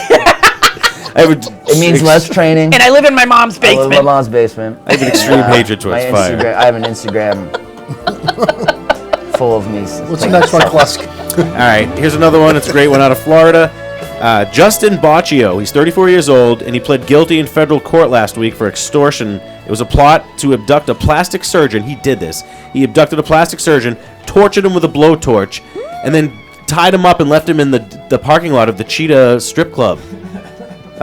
It means less training. And I live in my mom's I live in basement. my mom's basement. I have an extreme hatred My towards fire. Instagram. I have an Instagram full of me. What's the next one, Klusk? All right, here's another one. It's a great one out of Florida. Justin Boccio, he's 34 years old, and he pled guilty in federal court last week for extortion. It was a plot to abduct a plastic surgeon. He did this. He abducted a plastic surgeon, tortured him with a blowtorch, and then tied him up and left him in the parking lot of the Cheetah strip club.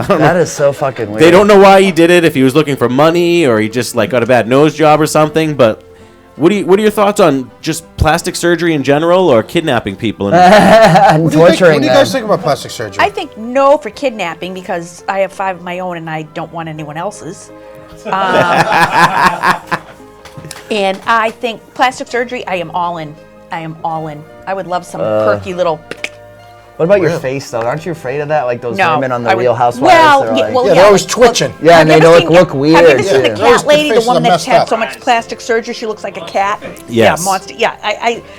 That is so fucking weird. They don't know why he did it, if he was looking for money or he just like got a bad nose job or something, but what are your thoughts on just plastic surgery in general or kidnapping people? And What torturing do you them. guys think about plastic surgery? I think no for kidnapping because I have 5 of my own and I don't want anyone else's. And I think plastic surgery, I am all in. I am all in. I would love some perky little. What about your face, though? Aren't you afraid of that? Like those No, women on the I would- Real Housewives? well, they're yeah, like, well, Yeah, they're always twitching. Yeah, and Have they you ever don't seen- look weird. Have you ever seen the Yeah. cat Always lady, the faces woman are that's messed had up. so much plastic surgery she looks like a cat? Yes. Yeah, monster. Yeah,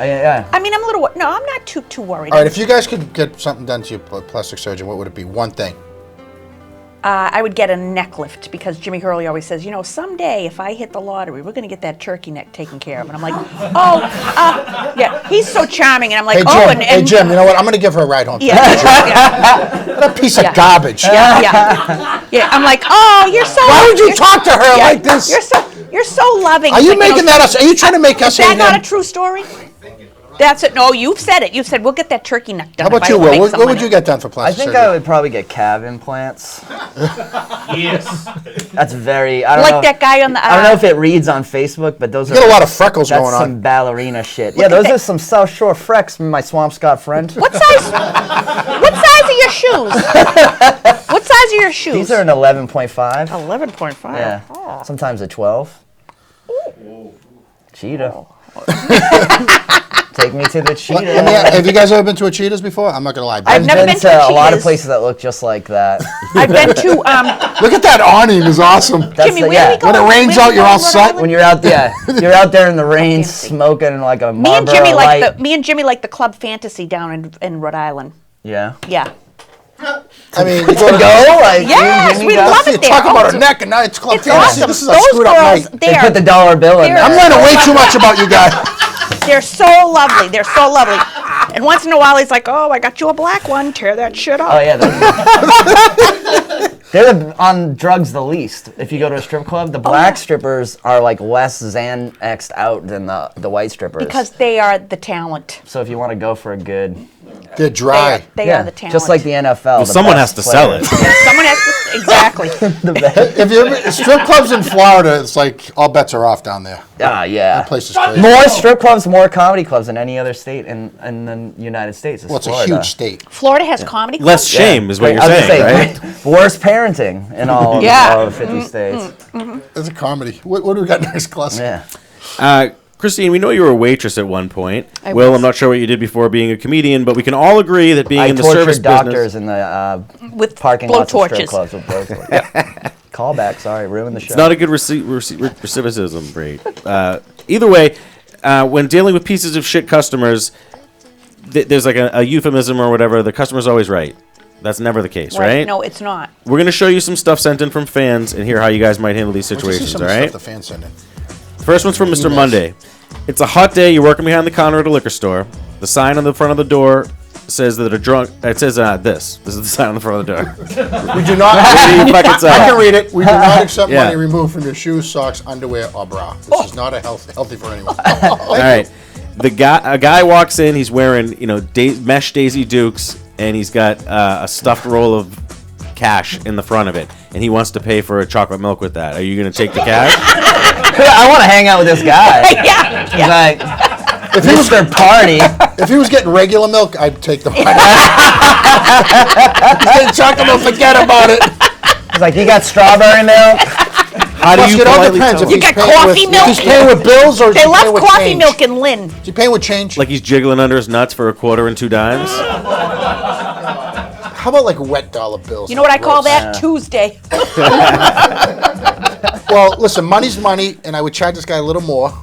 yeah. I mean, I'm a little. No, I'm not too worried. All right, if you guys could get something done to your plastic surgeon, what would it be? One thing. I would get a neck lift because Jimmy Hurley always says, someday if I hit the lottery, we're going to get that turkey neck taken care of. And I'm like, yeah, he's so charming. And I'm like, Hey, Jim, you know what? I'm going to give her a ride home. Yeah, What a piece of garbage. yeah. I'm like, you're so. Why would you talk to her Yeah, like this? You're You're so loving. Are you making that us? Are you trying to make us Is that hate not him? a true story? That's it. No, you've said it. You've said we'll get that turkey neck done. How about if I you, make Will? some What would money. you get done for I plastic think surgery? I would probably get calf implants. Yes. That's very. I don't Like know. that guy on the. I don't know if it reads on Facebook, but those You are. got a lot of freckles That's going some on. ballerina shit. Yeah, those are some South Shore frecks from my Swampscott friend. What size? What size are your shoes? What size are your shoes? These are an 11.5. 11.5. Yeah. Oh. Sometimes a 12. Cheetah. Take me to the cheetah. Have you guys ever been to a Cheetah's before? I'm not gonna lie. I've never been to a lot of Cheetah's. places that look just like that. I've been to. Look at that awning, is awesome. That's Jimmy, the- where yeah. we go? When it rains Where out, we you're go all in Rhode set. Island? When you're out there in the rain, smoking like a Me and Marlboro Jimmy Light. me and Jimmy like the Club Fantasy down in Rhode Island. Yeah. Yeah. I mean, you To go to go like Yes, Jimmy we goes- love you it there. talk about Oh, a neck, and now it's Club It's Fantasy. awesome. This is a Those screwed up girls, night. They they're put the dollar bill in they're- there. I'm learning way too much about you guys. they're so lovely. They're so lovely. And once in a while, he's like, "Oh, I got you a black one. Tear that shit off." Oh yeah, they're on drugs the least. If you go to a strip club, the black strippers are like less Xanaxed out than the white strippers. Because they are the talent. So if you want to go for a good, They're dry. They are the talent. just like the NFL. Well, the someone best has to sell players. it. Yeah, someone has to exactly. If you ever, strip clubs in Florida, it's like all bets are off down there. Yeah. That place is crazy. More strip clubs, more comedy clubs than any other state in the United States. Is Well, it's a Florida. huge state. Florida has comedy clubs. Less shame is what you're I was gonna saying, say, right? Worst parenting in all Yeah. of 50 states. It's a comedy. What do we got next, class? Yeah. Christine, we know you were a waitress at one point. I Will, was. I'm not sure what you did before being a comedian, but we can all agree that being I in the service tortured doctors business. in the With parking blow lots of strip torches. clubs with blow torches. Callback, sorry, ruined the show. It's not a good recidivism rate. Either way, when dealing with pieces of shit customers, there's like a euphemism or whatever. The customer's always right. That's never the case, right? No, it's not. We're going to show you some stuff sent in from fans and hear how you guys might handle these Let's just see situations, some all of the right? stuff the fans send in. First one's from Mr. Emails. Monday. It's a hot day. You're working behind the counter at a liquor store. The sign on the front of the door says that a drunk. It says this. This is the sign on the front of the door. We do not. What do you fucking say? I can read it. We do not accept Yeah. money removed from your shoes, socks, underwear, or bra. This is not a healthy for anyone. All right. A guy walks in. He's wearing mesh Daisy Dukes, and he's got a stuffed roll of cash in the front of it, and he wants to pay for a chocolate milk with that. Are you going to take the cash? I want to hang out with this guy. Yeah. He's like, if he was their party. If he was getting regular milk, I'd take the money. He's getting chocolate milk, forget about it. He's like, you got strawberry milk? How do Plus, you it all politely depends tell if You he's got paying coffee with, milk? If he's paying with bills or is They he paying love with coffee change? milk and Lynn. Is he paying with change? like he's jiggling under his nuts for a quarter and 2 dimes? How about like wet dollar bills? You know what I call that? Tuesday. Well, listen, money's money, and I would charge this guy a little more.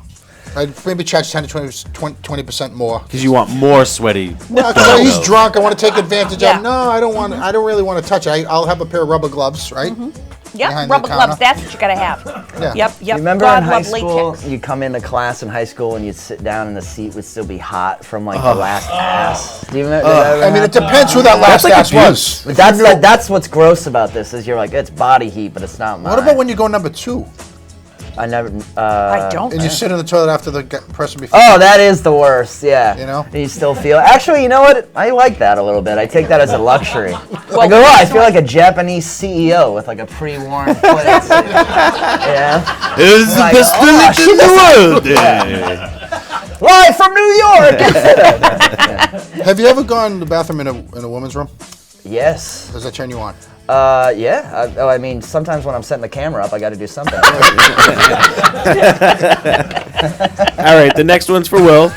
I'd maybe charge 10 to 20% more. Because you want more sweaty. Well, 'cause he's drunk. I want to take advantage Yeah. of him. No, I don't want. I don't really want to touch it. I'll have a pair of rubber gloves, right? Yep, Behind the rubber counter. gloves. That's what you gotta have. Yeah. Yep. You remember God in high love school, latex. you come into class in high school and you'd sit down and the seat would still be hot from like the last ass. Do you remember? did that ever I mean, it happen? depends who that last like ass abuse. was. But that's what's gross about this is you're like, it's body heat, but it's not mine. What about when you go number 2 I never. I don't. and you sit in the toilet after the person before? Oh, that is the worst. Yeah. You know? And you still feel. Actually, you know what? I like that a little bit. I take that as a luxury. I go, oh, I feel like a Japanese CEO with like a pre-worn toilet seat. Yeah. It's the Like, best oh, feeling in the world. Live from New York. Have you ever gone to the bathroom in a woman's room? Yes. Does that turn you on? Yeah. I mean, sometimes when I'm setting the camera up, I got to do something. All right, the next one's for Will.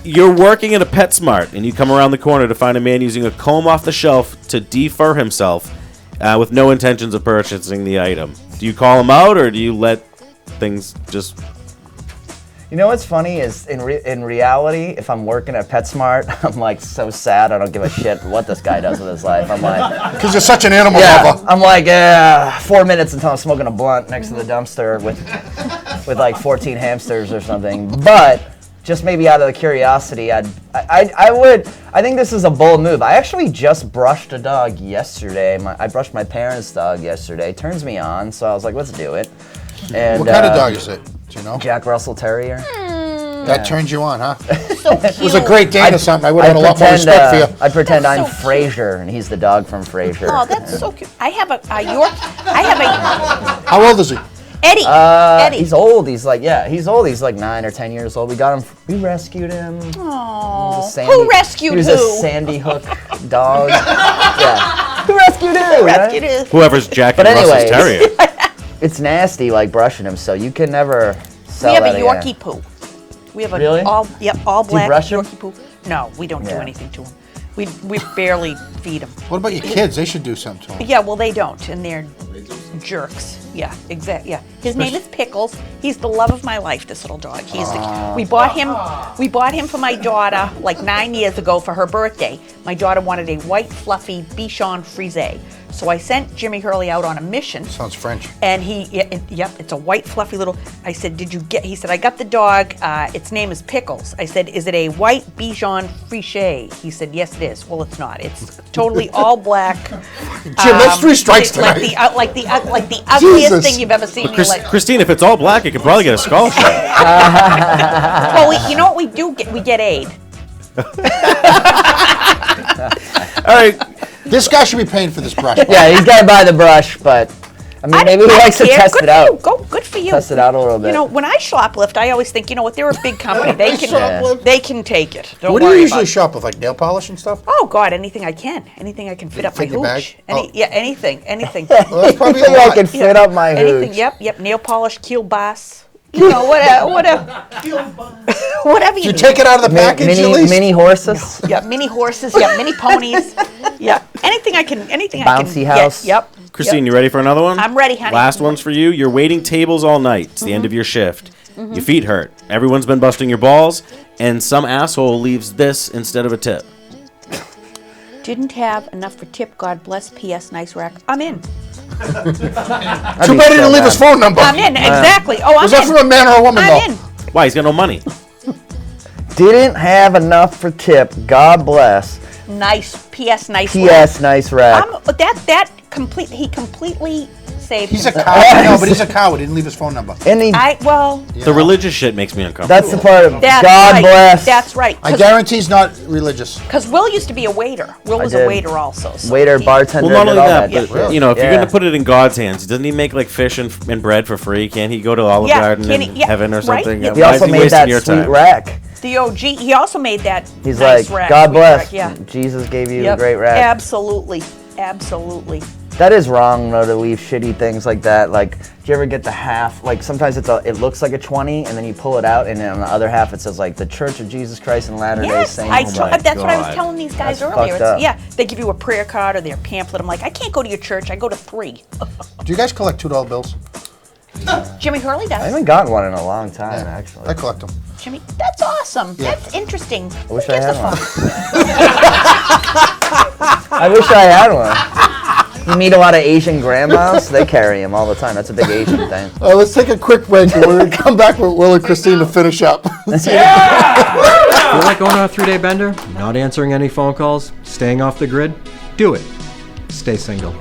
You're working at a PetSmart, and you come around the corner to find a man using a comb off the shelf to defur himself with no intentions of purchasing the item. Do you call him out, or do you let things just... You know what's funny is in reality, if I'm working at PetSmart, I'm like so sad. I don't give a shit what this guy does with his life. I'm like, Because you're such an animal yeah. lover. I'm like 4 minutes until I'm smoking a blunt next to the dumpster with like 14 hamsters or something. But just maybe out of the curiosity, I think this is a bold move. I actually just brushed a dog yesterday. I brushed my parents' dog yesterday. Turns me on, so I was like, let's do it. And, What kind of dog is it? Do you know? Jack Russell Terrier. That turns you on, huh? So cute. It was a Great Dane or something. I would have had a lot more respect for you. I pretend I'm so cute. Frasier, and he's the dog from Frasier. Oh, that's so cute. I have a York. I have a How old is he? Eddie. Eddie. He's old. He's like 9 or 10 years old. We got him. We rescued him. Oh. Sandy, Who rescued He was who? a Sandy Hook dog. Yeah. Who rescued who? Rescued right? who? Whoever's Jack and But Russell's anyways. terrier. It's nasty, like brushing him. So you can never sell We have that a again. Yorkie poo. We have a Really? all black brush him? Yorkie poo. No, we don't do Yeah. anything to him. We barely feed him. What about your kids? They should do something to him. Yeah, well they don't, and they're jerks. Yeah, exactly. Yeah, his name is Pickles. He's the love of my life. This little dog. He's we bought him. We bought him for my daughter like 9 years ago for her birthday. My daughter wanted a white, fluffy Bichon Frise. So I sent Jimmy Hurley out on a mission. Sounds French. And yep, it's a white, fluffy little. I said, did you get? He said, I got the dog. Its name is Pickles. I said, is it a white Bichon Frise? He said, yes, it is. Well, it's not. It's totally all black. Jim, that's 3 strikes like tonight. like the ugliest Jesus. thing you've ever seen in your life. Christine, if it's all black, you could probably get a scholarship. Well, you know what we do? We get aid. All right. This guy should be paying for this brush. Yeah, he's got to buy the brush, but I mean, maybe he likes to test Good it for out. you. Good for you. Test it out a little bit. You know, when I shoplift, I always think, you know what? They're a big company. They can Shoplift? they can take it. Don't What do you worry usually about it. shop with, like nail polish and stuff? Oh God, anything I can. Anything I can fit up my Fit your bag? hooch. Oh. Yeah, anything. Well, that's probably a Anything I lot. can fit up my Anything. hooch. Yep. Nail polish, kielbasa. You know, whatever. Whatever you Did you need. take it out of the package at least? Mini horses. Yeah, mini horses. Yeah, mini ponies. Yeah, anything I can. Anything I can. Bouncy house. Yep. Christine, you ready for another one? I'm ready, honey. Last one's for you. You're waiting tables all night. It's the end of your shift. Your feet hurt. Everyone's been busting your balls, and some asshole leaves this instead of a tip. Didn't have enough for tip. God bless. P.S. Nice rack. I'm in. Too bad he didn't leave his phone number. I'm in. Exactly. Oh, I'm Was that in. from a man or a woman, I'm though? in. Why? He's got no money. Didn't have enough for tip. God bless. Nice. P.S. Nice rack. P.S. Nice rack. He completely saved He's a himself. coward. No, but he's a coward. He didn't leave his phone number. And he, The religious shit makes me uncomfortable. that's the part of That's God right. bless. That's right. I guarantee he's not religious. Because Will used to be a waiter. Will was a did. waiter also. So Waiter, he- bartender, Well, not did only all that, that. but Yeah. you know, if you're Yeah. going to put it in God's hands, doesn't he make like fish and bread for free? Can't he go to Olive Yeah, Garden can in he- yeah, heaven or right, something? yeah. He Why also is he made wasting that your sweet time? rack. The OG. He also made that He's nice like, rack. God sweet bless. rack, yeah. Jesus gave you Yep. a great rack. Absolutely. Absolutely. That is wrong, though, to leave shitty things like that. Like, do you ever get the half? Like, sometimes it looks like a 20, and then you pull it out, and then on the other half it says, like, the Church of Jesus Christ in Latter-day Yes, Saints. that's what I was God. telling these guys That's earlier. fucked up. Yeah, they give you a prayer card or their pamphlet. I'm like, I can't go to your church. I go to 3. Do you guys collect $2 bills? Jimmy Hurley I does. haven't gotten one in a long time, actually. I collect them. Jimmy, that's awesome. Yeah. That's interesting. I wish I had one. I wish I had one. You meet a lot of Asian grandmas, they carry them all the time. That's a big Asian thing. Let's take a quick break, and we're going to come back with Will and Christine to finish up. Feel like going on a 3-day bender? Not answering any phone calls? Staying off the grid? Do it. Stay single.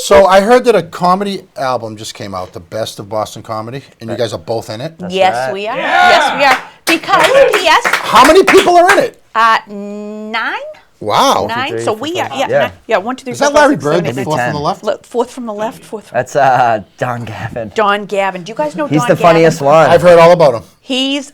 So I heard that a comedy album just came out, The Best of Boston Comedy, and you guys are both in it. Yes, right. we are. Yes, we are. Because, yes, How many people are in it? 9? Wow. 9. three, So four, we are, five. yeah, Yeah. 9, yeah, 1, 2, 3, Is 4, that 5, Larry 6, Bird, 7, the 8, 9, fourth from 10. the left? Look, 4th from the left, 4th from That's Don Gavin. Don Gavin. Do you guys know He's Don the Gavin? funniest one. I've heard all about him. He's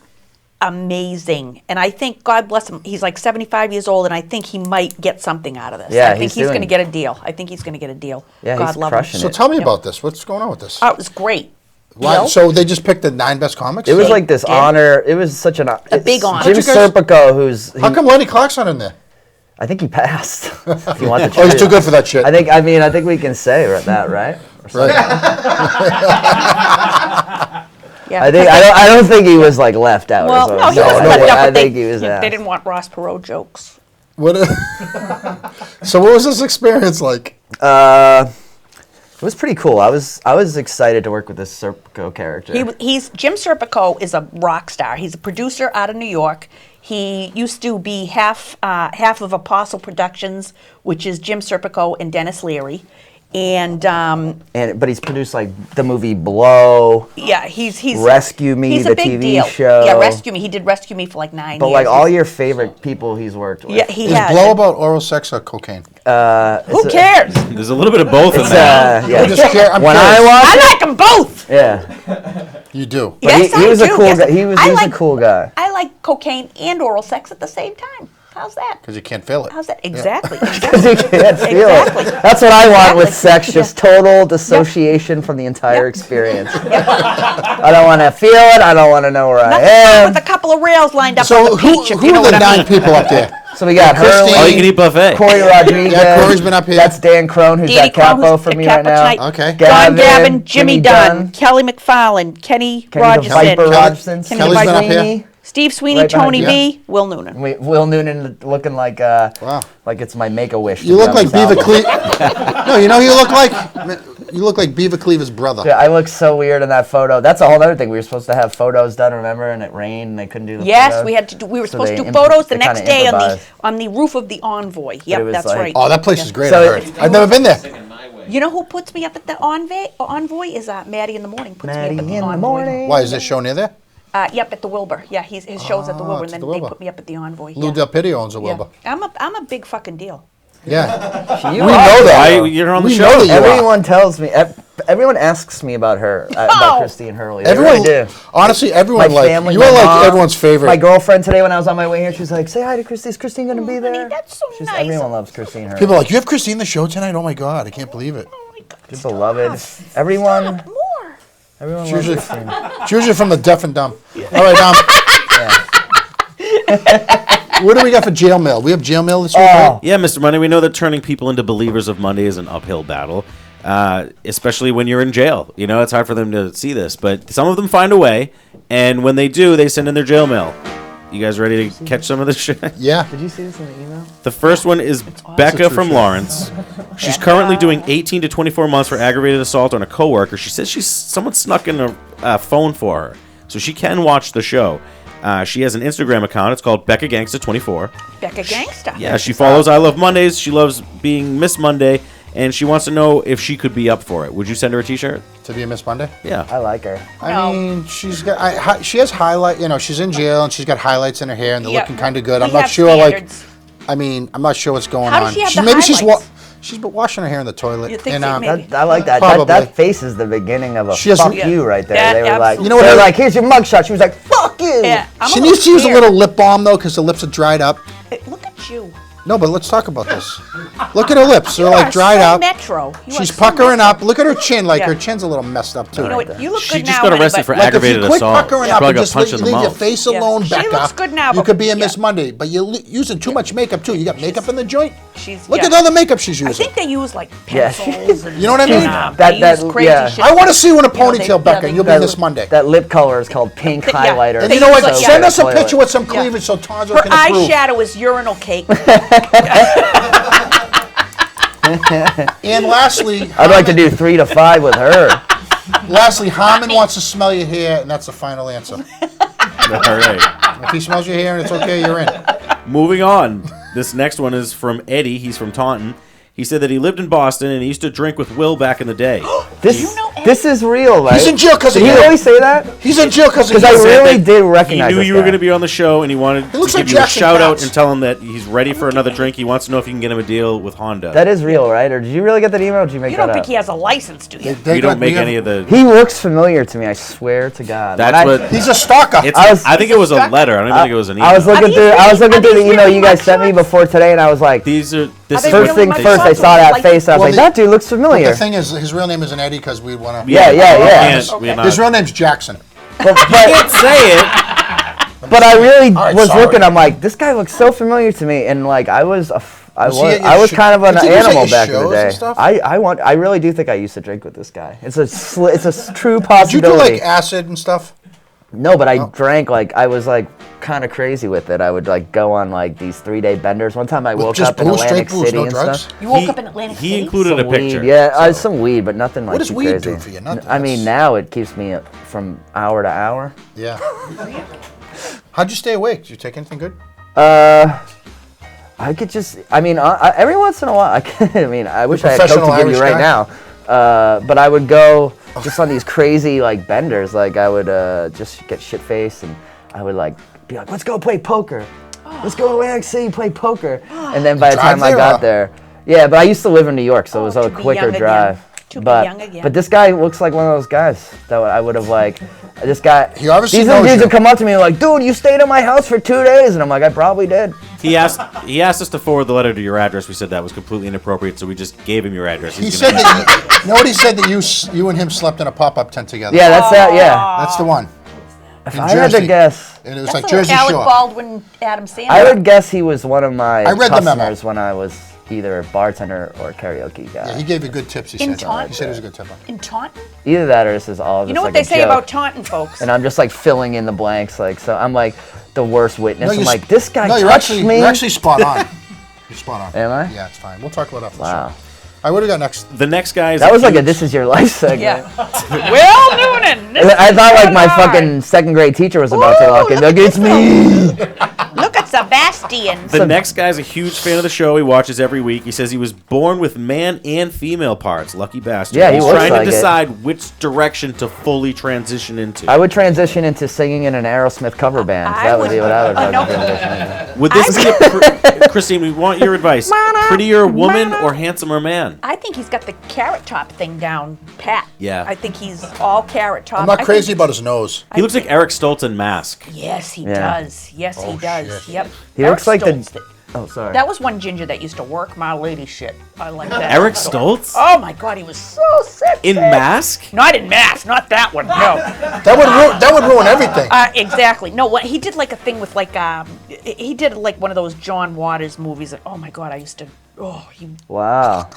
amazing. And I think, God bless him, he's like 75 years old, and I think he might get something out of this. Yeah, I think he's he's going to doing- get a deal. I think he's going to get a deal. Yeah, God he's love crushing him. So it. tell me about this. What's going on with this? Oh, it was great. Why? Will? So they just picked the 9 best comics? It was like this did. honor. It was such an A big honor. Jim How'd you guys- Serpico, who's How come Lenny Clark's not in there? I think he passed. If you want the Oh, he's truth. too good for that shit. I think we can say that, right? Or something. Yeah, I think because I don't think he was like left out. Well, or no, he something. was left out. I but think he was. they didn't want Ross Perot jokes. What? So what was this experience like? It was pretty cool. I was excited to work with this Serpico character. Jim Serpico is a rock star. He's a producer out of New York. He used to be half of Apostle Productions, which is Jim Serpico and Dennis Leary. But he's produced like the movie Blow. Yeah, he's Rescue Me, he's the a big TV deal. show. Yeah, Rescue Me. He did Rescue Me for like 9 years. But like all your favorite people he's worked with. Yeah, he Is has. Blow about oral sex or cocaine? Who cares? There's a little bit of both in that. Yeah. I'm just when I watched I like them both. Yeah. You do. But Yes, he was I a do. cool Yes, guy. He was a cool guy. I like cocaine and oral sex at the same time. How's that? Because you can't feel it. How's that? Exactly. Because you can't feel Exactly. it. That's what I want with Exactly. sex, just total dissociation from the entire experience. I don't want to feel it. I don't want to know where I Nothing am. with a couple of rails lined up on So the beach. if who you know are the what I 9 mean. people up there? So we got Christine. Hurley, All you can eat buffet. Corey Rodriguez. Yeah, Corey's been up here. That's Dan Crone, who's Danny at Capo Crone, who's for at me Capo right now. tonight. Okay. Don Gavin, Jimmy Dunn, Kelly McFarlane, Kenny the Rogerson, Viper Rogerson, Kenny Kelly's been up Viper, here. Steve Sweeney, Right behind Tony you. B, Will Noonan. Will Noonan looking like like it's my Make-A-Wish. You look like Beaver Cleave. No, you know who you look like? You look like Beaver Cleave's brother. Yeah, I look so weird in that photo. That's a whole other thing. We were supposed to have photos done, remember? And it rained, and they couldn't do the Yes, photos. we had to do. We were So supposed to they do photos the they next kinda day improvised. on the roof of the Envoy. Yep, was that's like- right. Oh, that place is great. So I heard. I've never been there. You know who puts me up at the Envoy is Maddie in the morning. Puts me up at the Envoy. Why is this show near there? Yep, at the Wilbur. Yeah, his show's at the Wilbur, and it's then the they Wilbur. put me up at the Envoy. Lou yeah. Del Pidio owns a Yeah. Wilbur. I'm a big fucking deal. Yeah. You We are. know that. You're on the We show. know that you are. Everyone tells me, everyone asks me about her, about Christine Hurley. They Everyone, really do. honestly, everyone My family, you are my like mom, everyone's favorite. My girlfriend today, when I was on my way here, she was like, "Say hi to Christine. Is Christine going to be there?" That's so nice. Everyone loves Christine Hurley. People are like, you have Christine the show tonight? Oh my God, I can't believe it. Oh my God. People love it. Everyone, More. everyone It's loves usually, Christine. it's usually from the deaf and dumb. All right, what do we got for jail mail? We have jail mail this week, right? Yeah, Mr. Monday, we know that turning people into believers of Monday is an uphill battle, especially when you're in jail. You know, it's hard for them to see this, but some of them find a way, and when they do, they send in their jail mail. You guys ready to catch some of this shit? Yeah. Did you see this in the email? The first one is Becca from Lawrence. She's currently doing 18 to 24 months for aggravated assault on a coworker. She says someone snuck in a phone for her, so she can watch the show. She has an Instagram account. It's called Becca Gangsta 24. Becca Gangsta. Yeah, she follows I Love Mondays. She loves being Miss Monday, and she wants to know if she could be up for it. Would you send her a T-shirt? To be a Miss Monday? Yeah. I like her. I mean, she's got. She has highlight. You know, she's in jail and she's got highlights in her hair and they're Yeah, looking kind of good. we I'm not have sure. standards. I'm not sure what's going How on. does she have the maybe highlights? she's been washing her hair in the toilet. You think and, so? Maybe. I like that. Probably. That face is the beginning of a She has- fuck Yeah. you right there. That They were like, absolutely- You know what they were I- like, here's your mugshot. She was like, fuck you. Yeah, I'm she a needs to use a scared. little lip balm though, because the lips are dried up. Hey, look at you. No, but let's talk about this. Look at her lips; they're You like are dried so up. Metro. You are She's so puckering metro. up. Look at her chin; like Yeah. her chin's a little messed up too. You know what? You look She good just now, got honey, arrested but- for Like if aggravated you quit assault. puckering She up probably and got just punched in the leave your mouth. face Yeah. alone, She Becca, looks good now, you but- could be a Miss yeah. Monday. But you're using too much makeup too. You got makeup in the joint. She's, Look yeah. at all the makeup she's I using. think they use like Yeah. pencils. And, You know what I mean? They That- use crazy yeah. shit. I want to see you in a You know, they- ponytail, yeah, Becca. they and You'll be use Miss Monday. That lip color is called pink Yeah. highlighter. And you know what? Like, Send yeah. us a Toilet. picture with some Yeah. cleavage so Tonzo Her can approve. eyeshadow is urinal cake. And lastly, I'd like to do 3 to 5 with her. Harmon wants to smell your hair, and that's the final answer. All right. If he smells your hair and it's okay, you're in. Moving on. This next one is from Eddie. He's from Taunton. He said that he lived in Boston and he used to drink with Will back in the day. This is real, right? He's in jail because of Did he you. really say that? He's in jail because of Because you. I really did He recognize knew this you were guy. going to be on the show and he wanted to looks give like you a Jackson shout out Katz. and tell him that he's ready for another drink. He wants to know if you can get him a deal with Honda. That is real, right? Or did you really get that email? Or did you make You that don't think up? he has a license, do you? we don't make any of the... He looks familiar to me. I swear to God. That's When what... He's a stalker. I think it was a letter. I don't even think it was an email. I was looking through. I was looking through the these email really you guys sent me mugshots? before today, and I was like, These are... This they is first really thing mugshots first, I or saw that like- face. I was Well, like, that dude looks familiar. The thing is, his real name isn't Eddie because we want to. Yeah. We're not- His real name's Jackson. But can't say it. but I really right, was sorry. looking. I'm like, this guy looks so familiar to me, and like I was Was he at your I was sh- kind of an Did he use at animal your back in the shows day. and stuff? I really do think I used to drink with this guy. It's a true Did you do possibility. like acid and stuff? No, but I drank I was kind of crazy with it. I would go on these 3-day benders. One time I woke up in Atlantic City and stuff. You woke up in Atlantic City? He included Some a picture. Weed. Yeah, some weed, but nothing What does too weed crazy. do for you? Nothing. I mean, now it keeps me up from hour to hour. Yeah. How'd you stay awake? Did you take anything good? I could just, every once in a while, I wish I had Coke to give Irish you right guy? now. But I would go just on these crazy benders. I would just get shit faced and I would be like, let's go play poker. Let's go to Atlantic City, play poker. And then by the time I got there, yeah, but I used to live in New York, so it was a quicker drive. But this guy looks like one of those guys that I would have this guy. He obviously these knows dudes you. would come up to me like, dude, you stayed at my house for 2 days, and I'm like, I probably did. He asked us to forward the letter to your address. We said that was completely inappropriate, so we just gave him your address. He said that you know what he said, that you and him slept in a pop-up tent together. Yeah, that's that. Yeah, That's the one. if I had to guess, And it was That's like the Jersey Alec Shore. Baldwin, Adam Sandler. I would guess he was one of my I read the memo. customers when I was either a bartender or karaoke guy. Yeah, he gave you good tips, he In said. Taunton? He said he was a good tipper. In Taunton? Either that or this is all just You know what like they a say joke. about Taunton, folks? And I'm just filling in the blanks, so I'm the worst witness. No, I'm this guy no, touched me. You're actually spot on. You're spot on. Am I? Yeah, it's fine. We'll talk about that after Wow. the show. All right, what do we got next? The next guy is That was huge, a This Is Your Life segment. Yeah. Will Noonan. I thought my fucking second grade teacher was about to walk in. Look, it's me. Look at Sebastian. The next guy's a huge fan of the show. He watches every week. He says he was born with man and female parts. Lucky bastard. Yeah, he He's looks trying like to it. decide which direction to fully transition into. I would transition into singing in an Aerosmith cover band. That would be what I would fucking transition into. Would this be Christine, we want your advice. Prettier woman or handsomer man? I think he's got the carrot top thing down pat. Yeah. I think he's all carrot top. I'm not I crazy think- about his nose. He looks like Eric Stoltz in Mask. Yes, he Yeah. does. Yes, he Oh, does. shit. Yep. He Eric looks like Stoltz. Oh, sorry. That was one ginger that used to work my lady shit. I like that. Eric Stoltz? Oh my God, he was so sick. In Mask? Not in Mask, not that one. No. That would ruin everything. Exactly. No, what he did a thing with he did one of those John Waters movies. And, oh my God, I used to. Oh, Wow.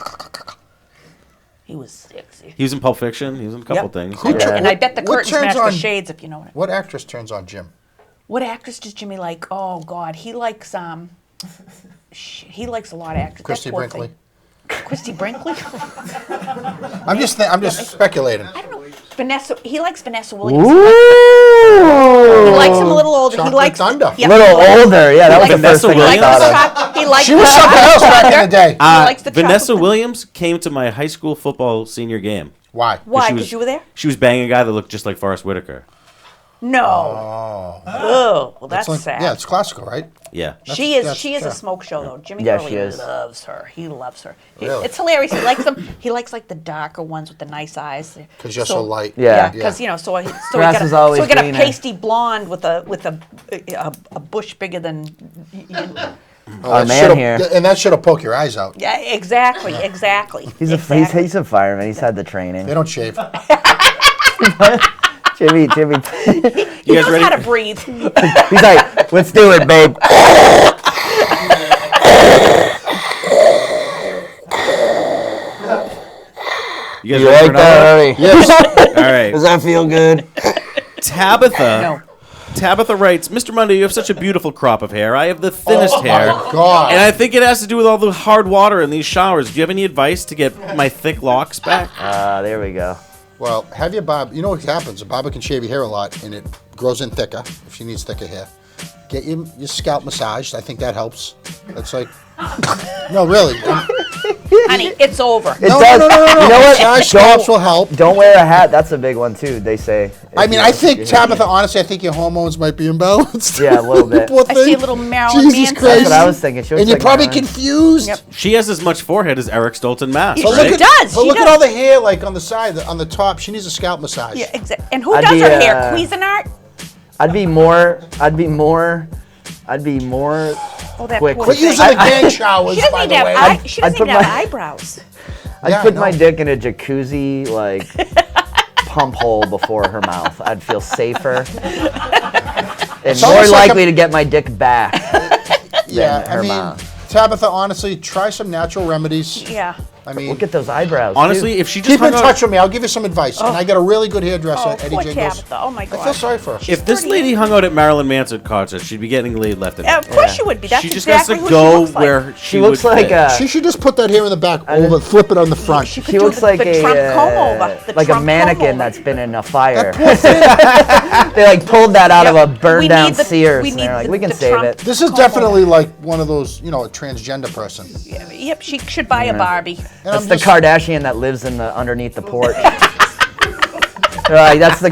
he was sexy. He was in Pulp Fiction. He was in a couple Yep. things. Yeah. And I bet the What curtains turns match on- the shades, if you know what I mean. What actress turns on Jim? What actress does Jimmy like? Oh God, he likes he likes a lot of actors. Christy That poor Brinkley. thing. Christy Brinkley? I'm just speculating. I don't know. Vanessa. He likes Vanessa Williams. Ooh. He likes him a little older. He Chocolate likes Thunder. Yep. Little older. Yeah, that was the Vanessa first thing I Williams? thought of. He likes She was something else back in the day. He likes the Vanessa chocolate- Williams came to my high school football senior game. Why? Why? She Because was- you were there? She was banging a guy that looked just like Forrest Whitaker. No. Oh, well, that's like- sad. Yeah, it's classical, right? Yeah. She is. that's She is a fair. smoke show though. Jimmy Yeah, Hurley she is. loves her. He loves her. Really? It's hilarious. He likes them. He likes the darker ones with the nice eyes. 'Cause you're so light. Yeah. Because so he Grass got is always a greener. pasty blonde with a bush bigger than. Our that man should've- here. And that should have poked your eyes out. Yeah, exactly. He's exactly. he's a fireman. He's had the training. They don't shave. Jimmy. You He guys knows ready? how to breathe. He's like, let's do it, babe. You guys You ready like for that, another? Hurley? Yes. All right. Does that feel good? Tabitha. No. Tabitha writes, Mr. Monday, you have such a beautiful crop of hair. I have the thinnest hair. God. And I think it has to do with all the hard water in these showers. Do you have any advice to get my thick locks back? There we go. Well, have your barb. You know what happens? A barber can shave your hair a lot, and it grows in thicker if she needs thicker hair. Get your scalp massaged. I think that helps. That's like, no, really. Honey, it's over. It does. No. You know what? Massage scalps will help. Don't wear a hat. That's a big one too. They say. I mean, I think Tabitha. Honestly, I think your hormones might be imbalanced. Yeah, a little bit. Poor I see thing. a little Marilyn Jesus Manson. Christ. That's what I was thinking. She looks And you're like probably Marilyn. confused. Yep. She has as much forehead as Eric Stoltz Mask, But right? look at- But She look at does. all the hair, like on the side, on the top. She needs a scalp massage. Yeah, exactly. And who I'd does be, her hair? Cuisinart? I'd be more. Oh, that Quick. poor Quit thing. using the gang showers, She doesn't by even the have way. she doesn't I'd put even have my- eyebrows. I'd Yeah, put I my know. dick in a jacuzzi like pump hole before her mouth. I'd feel safer and It's more almost like likely to get my dick back. Yeah, than I her mean, mouth. Tabitha, honestly, try some natural remedies. Yeah. I mean, look at those eyebrows. Honestly, too. if she just keep in hung out, touch with me. I'll give you some advice. And I got a really good hairdresser, Eddie poor Jingles. Tabitha. Oh my God. I feel sorry for her. if this lady hung out at Marilyn Manson concerts, she'd be getting laid left and right. Of course she would be. That's She just exactly has who to go she looks like. where She looks would like fit. She should just put that hair in the back, over, flip it on the front. She could She do looks like the a Trump comb over. The like a Trump mannequin comb over. that's been in a fire. They like pulled that out of a burned down Sears. we And need they're like, the- we can the save Trump it. This is definitely like one of those, a transgender person. Yep, she should buy a Barbie. That's the Kardashian that lives in the underneath the porch. They're like, that's the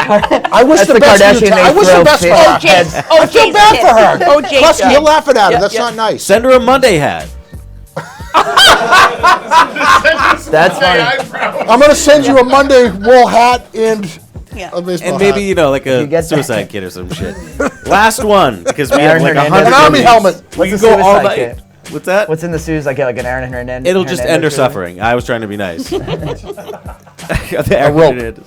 I wish that's the the best for you, Kardashian. I they wish the throw best for fish her. heads. I feel bad for her. OJ's Plus, kid. you're laughing at her. Yeah, That's yeah. not nice. Send her a Monday hat. That's funny. I'm going to send you a Monday wool hat and a baseball And maybe, hat. like You a get suicide kit or some shit. Last one, because we have Aaron like Hernandez. 100 An army minutes. helmet. We What's can a go all suicide night. kit? What's that? What's in the shoes? Like a Aaron Hernandez. It'll just end her Hernandez suffering. I was trying to be nice. A rope.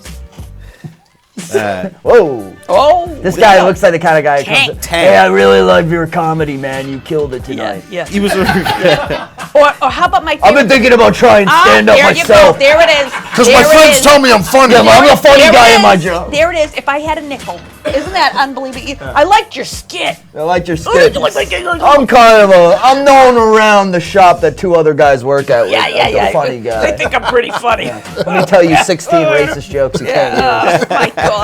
Whoa. Oh, This guy looks like the kind of guy who comes Tank. Hey, I really love your comedy, man. You killed it tonight. Yeah. He was. Or how about my favorite? I've been thinking about trying to stand up there myself. You go. There it is. Because my friends tell me I'm funny. Yeah, I'm a funny There guy it in my is. job. There it is. If I had a nickel, isn't that unbelievable? I liked your skit. I like your Oh, skit. I'm I'm known around the shop that two other guys work at. Yeah, with. yeah, I'm yeah. a funny guy. They think I'm pretty funny. Let me tell you 16 racist jokes you can't use. Oh my God.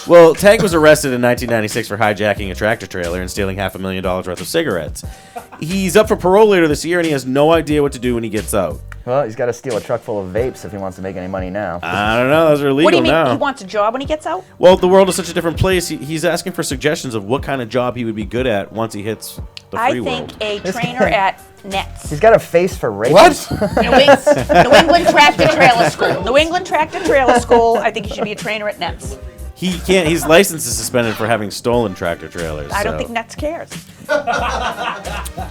Well, Tank was arrested in 1996 for hijacking a tractor trailer and stealing $500,000 worth of cigarettes. He's up for parole later this year, and he has no idea what to do when he gets out. Well, he's got to steal a truck full of vapes if he wants to make any money now. I don't know. Those are illegal What do you mean? now. He wants a job when he gets out? Well, the world is such a different place. He's asking for suggestions of what kind of job he would be good at once he hits the free I think world. a trainer at Nets. He's got a face for rape. What? New England Tractor Trailer School. New England Tractor Trailer School. I think he should be a trainer at Nets. He can't. His license is suspended for having stolen tractor trailers. I don't so. think Nets cares.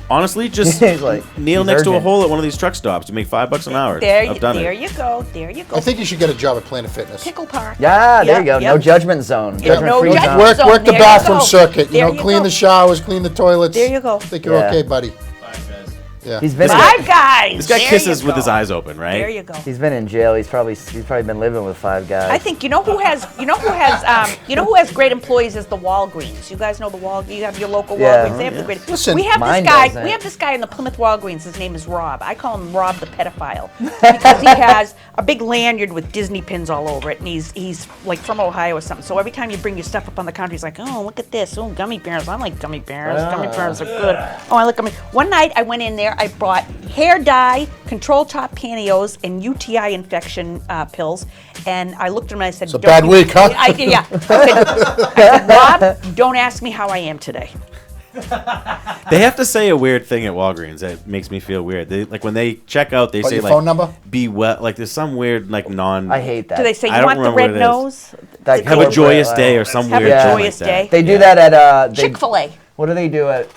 Honestly, just He's like, kneel he's next to a urgent. hole at one of these truck stops. You make $5 an hour. There I've done you it. go. There you go. I think you should get a job at Planet Fitness. Pickle Park. Yeah, there you go. Yep. No judgment zone. There's no Judgment-free judgment zone. zone. Work the There you bathroom go. circuit. There you Clean go. the showers, clean the toilets. There you go. I think you're Yeah. okay, buddy. Yeah. He's been Five Guys. This guy There kisses you with go. his eyes open, right? There you go. He's been in jail. He's probably been living with five guys. I think you know who has great employees is the Walgreens. You guys know the Walgreens. You have your local Yeah. Walgreens. They have the great. Listen, we have mine this guy. doesn't. We have this guy in the Plymouth Walgreens. His name is Rob. I call him Rob the pedophile because he has a big lanyard with Disney pins all over it, and he's like from Ohio or something. So every time you bring your stuff up on the counter, he's like, "Oh, look at this! Oh, gummy bears! I like gummy bears. Gummy bears are good. Oh, I like gummy." One night I went in there. I brought hair dye, control top pantyhose, and UTI infection pills. And I looked at him and I said, It's a bad week, huh? I said, Rob, don't ask me how I am today. They have to say a weird thing at Walgreens that makes me feel weird. They, like when they check out, they What, say your like phone number? Be well. Like there's some weird like non. I hate that. Do they say, I you don't want the remember what red it is. nose? That Have a corporate, joyous day or some Have a weird shit joyous like that. day. They do that at Chick-fil-A. What do they do at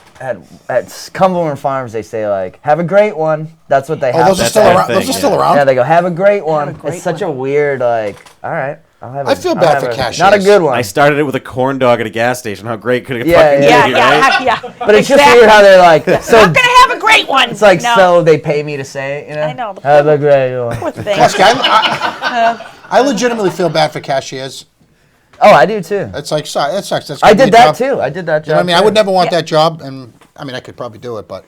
Cumberland Farms? They say like, "Have a great one." That's what they have. Oh, those are That's still their around. thing, Those are still yeah. around. Yeah, they go, "Have a great one." great It's such one. a weird like. All right, I'll have. I feel I'll bad have for a- cashiers. Not a good one. I started it with a corn dog at a gas station. How great could it Yeah, fucking yeah. be, Yeah, right? yeah. But it's just weird how they're like. So Not gonna have a great one. it's like no. so they pay me to say it, you know. I know. Have a great one. Poor thing. Plus, I legitimately feel bad for cashiers. Oh, I do too. It's like, sorry, that sucks. That's I gonna be did a that job. too. I did that job. You know what I mean? I too. would never want Yeah. that job, and I mean, I could probably do it, but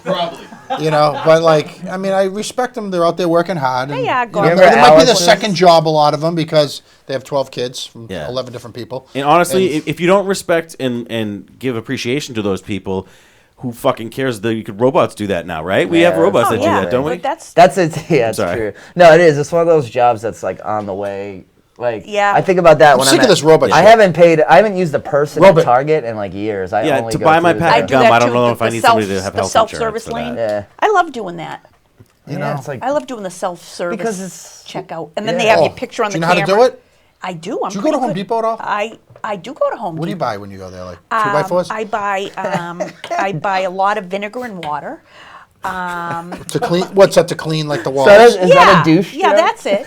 probably, but like, I mean, I respect them. They're out there working hard. And, Yeah, you know, God it bless might be them. the second job, a lot of them, because they have 12 kids from Yeah. 11 different people. And honestly, And- if you don't respect and give appreciation to those people, who fucking cares? Robots do that now, right? We have Yeah. robots Oh, that yeah. do that, don't we? But That's it. Yeah, it's Sorry. true. No, it is. It's one of those jobs that's like on the way. Like, Yeah. I think about that I'm when sick I'm of this robot I shit. haven't used a person Robot. at Target in like years. I Yeah, only to go buy my through pack I of do gum, that I don't too. know if I The need somebody to have the health self-service insurance for lane. that. Yeah. I love doing that. You know, it's like I love doing the self-service Because it's- checkout, and then yeah. they have Oh, your picture on do you the know how to camera. do it? I do. I'm Do you go to pretty Home good. Depot at all? I do go to Home Depot. What do you buy when you go there? Like 2x4s? I buy a lot of vinegar and water. To clean, what's that? To clean like the walls? Is that a douche Yeah, joke? that's it.